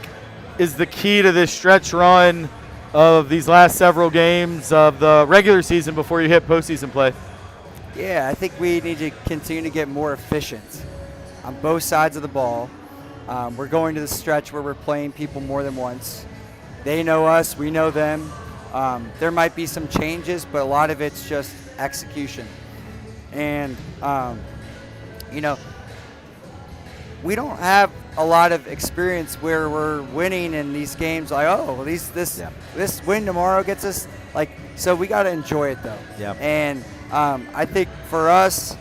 is the key to this stretch run of these last several games of the regular season before you hit postseason play? Yeah, I think we need to continue to get more efficient on both sides of the ball. We're going to the stretch where we're playing people more than once. They know us, we know them. There might be some changes, but a lot of it's just execution. And, we don't have a lot of experience where we're winning in these games. Like, this win tomorrow gets us, like, so we got to enjoy it though. Yeah. And I think for us,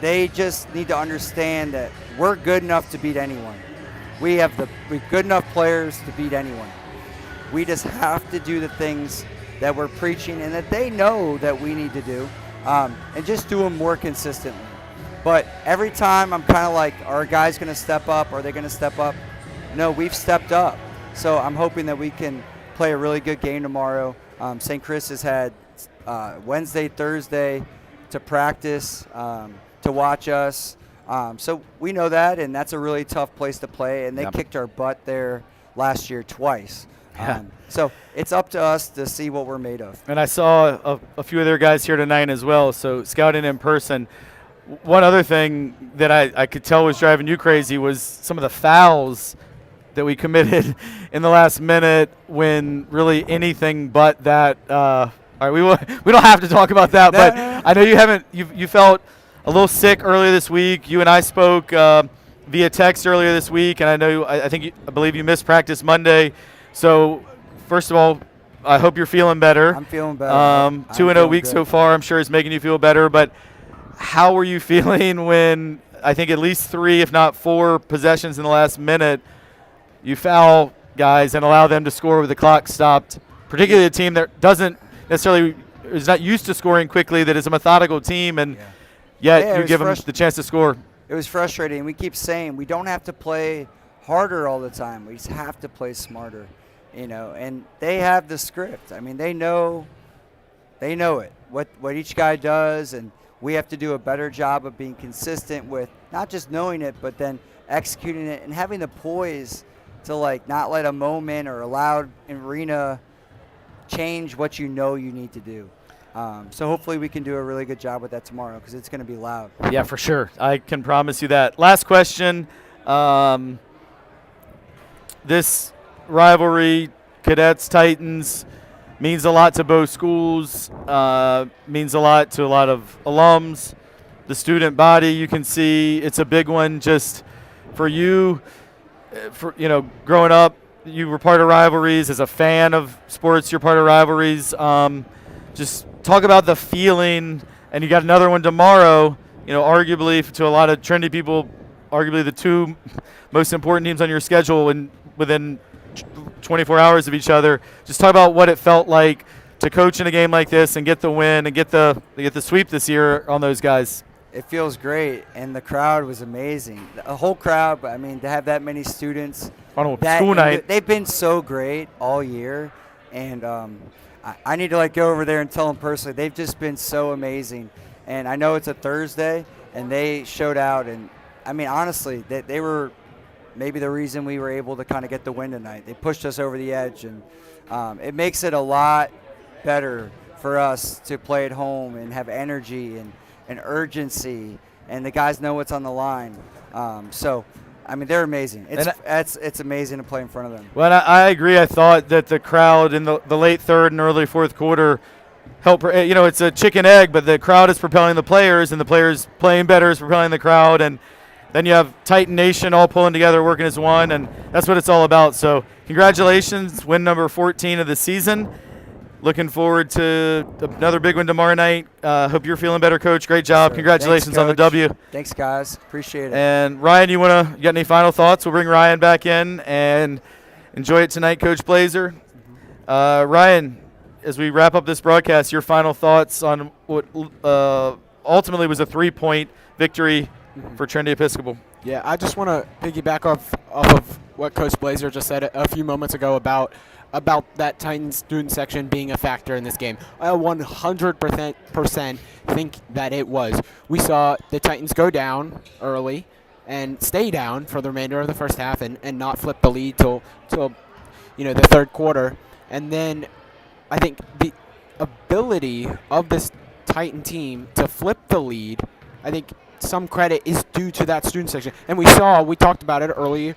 they just need to understand that we're good enough to beat anyone. We're good enough players to beat anyone. We just have to do the things that we're preaching and that they know that we need to do, and just do them more consistently. But every time I'm kind of like, are guys going to step up? Are they going to step up? No, we've stepped up. So I'm hoping that we can play a really good game tomorrow. St. Chris has had Wednesday, Thursday to practice, to watch us. So we know that, and that's a really tough place to play. And they kicked our butt there last year twice. So it's up to us to see what we're made of. And I saw a few of their guys here tonight as well, so scouting in person. One other thing that I could tell was driving you crazy was some of the fouls that we committed in the last minute when really anything but that. All right, we don't have to talk about that, but I know you felt a little sick earlier this week. You and I spoke via text earlier this week, and I believe you missed practice Monday. So first of all, I hope you're feeling better. I'm feeling better. 2-0 week so far, I'm sure is making you feel better. But how were you feeling when I think at least 3, if not 4 possessions in the last minute, you foul guys and allow them to score with the clock stopped, particularly a team that doesn't necessarily is not used to scoring quickly, that is a methodical team, and yet you give them the chance to score. It was frustrating. We keep saying we don't have to play harder all the time. We just have to play smarter, and they have the script. I mean, they know it, what each guy does, and we have to do a better job of being consistent with not just knowing it, but then executing it and having the poise to, like, not let a moment or a loud arena change what you need to do. So hopefully we can do a really good job with that tomorrow, because it's going to be loud. Yeah, for sure. I can promise you that. Last question. This rivalry, Cadets-Titans, means a lot to both schools, means a lot to a lot of alums, the student body. You can see it's a big one just for you. Growing up, you were part of rivalries. As a fan of sports, you're part of rivalries. Just talk about the feeling, and you got another one tomorrow. Arguably to a lot of trendy people, arguably the two most important teams on your schedule and within 24 hours of each other. Just talk about what it felt like to coach in a game like this and get the win and get the sweep this year on those guys. It feels great, and the crowd was amazing. The whole crowd, but I mean, to have that many students. On a school night. They've been so great all year, and I need to go over there and tell them personally. They've just been so amazing, and I know it's a Thursday, and they showed out, and I mean, honestly, they were maybe the reason we were able to kind of get the win tonight. They pushed us over the edge, and it makes it a lot better for us to play at home and have energy and urgency, and the guys know what's on the line. So, I mean, they're amazing. It's amazing to play in front of them. Well, I agree. I thought that the crowd in the late third and early fourth quarter helped. It's a chicken egg, but the crowd is propelling the players, and the players playing better is propelling the crowd, and then you have Titan Nation all pulling together, working as one, and that's what it's all about. So congratulations, win number 14 of the season. Looking forward to another big one tomorrow night. Hope you're feeling better, Coach. Great job. Congratulations. Thanks, on the W. Thanks, guys. Appreciate it. And Ryan, you got any final thoughts? We'll bring Ryan back in and enjoy it tonight, Coach Blazer. Ryan, as we wrap up this broadcast, your final thoughts on what ultimately was a 3-point victory for Trinity Episcopal. Yeah, I just want to piggyback off of what Coach Blazer just said a few moments ago about that Titans student section being a factor in this game. I 100% think that it was. We saw the Titans go down early and stay down for the remainder of the first half and not flip the lead till the third quarter. And then I think the ability of this Titan team to flip the lead, I think some credit is due to that student section. And we talked about it earlier,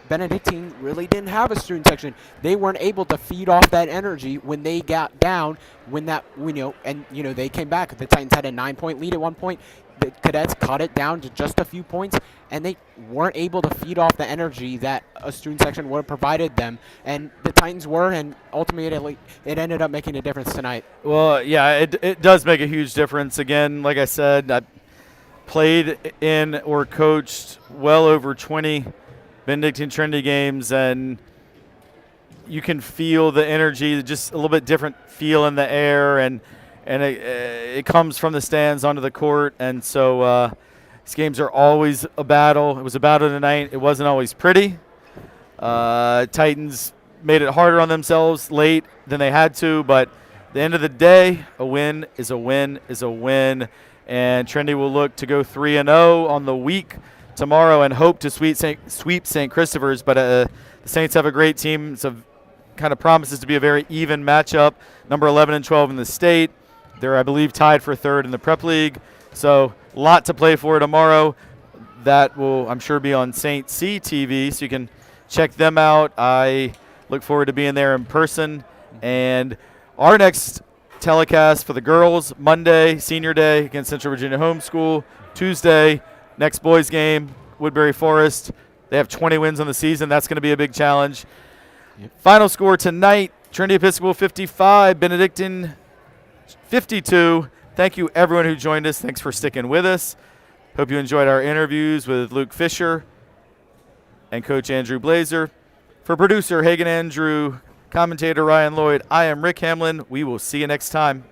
Benedictine really didn't have a student section. They weren't able to feed off that energy when they got down, they came back. The Titans had a 9-point lead at one point. The Cadets cut it down to just a few points, and they weren't able to feed off the energy that a student section would have provided them. And the Titans were, and ultimately it ended up making a difference tonight. Well, yeah, it does make a huge difference. Again, like I said, I played in or coached well over 20 Benedictine Trinity games, and you can feel the energy, just a little bit different feel in the air, and it comes from the stands onto the court. And so these games are always a battle. It was a battle tonight. It wasn't always pretty. Titans made it harder on themselves late than they had to, but at the end of the day, a win is a win is a win, and Trinity will look to go 3-0 on the week tomorrow and hope to sweep St. Christopher's. But the Saints have a great team. It's kind of promises to be a very even matchup. Number 11 and 12 in the state. They're, I believe, tied for third in the prep league. So a lot to play for tomorrow. That will, I'm sure, be on Saint C TV, so you can check them out. I look forward to being there in person. And our next telecast for the girls, Monday, senior day against Central Virginia Homeschool. Tuesday, next boys game, Woodbury Forest. They have 20 wins on the season. That's going to be a big challenge. Yep. Final score tonight, Trinity Episcopal 55, Benedictine 52. Thank you, everyone who joined us. Thanks for sticking with us. Hope you enjoyed our interviews with Luke Fisher and Coach Andrew Blazer. For producer Hagan Andrew, commentator Ryan Lloyd, I am Rick Hamlin. We will see you next time.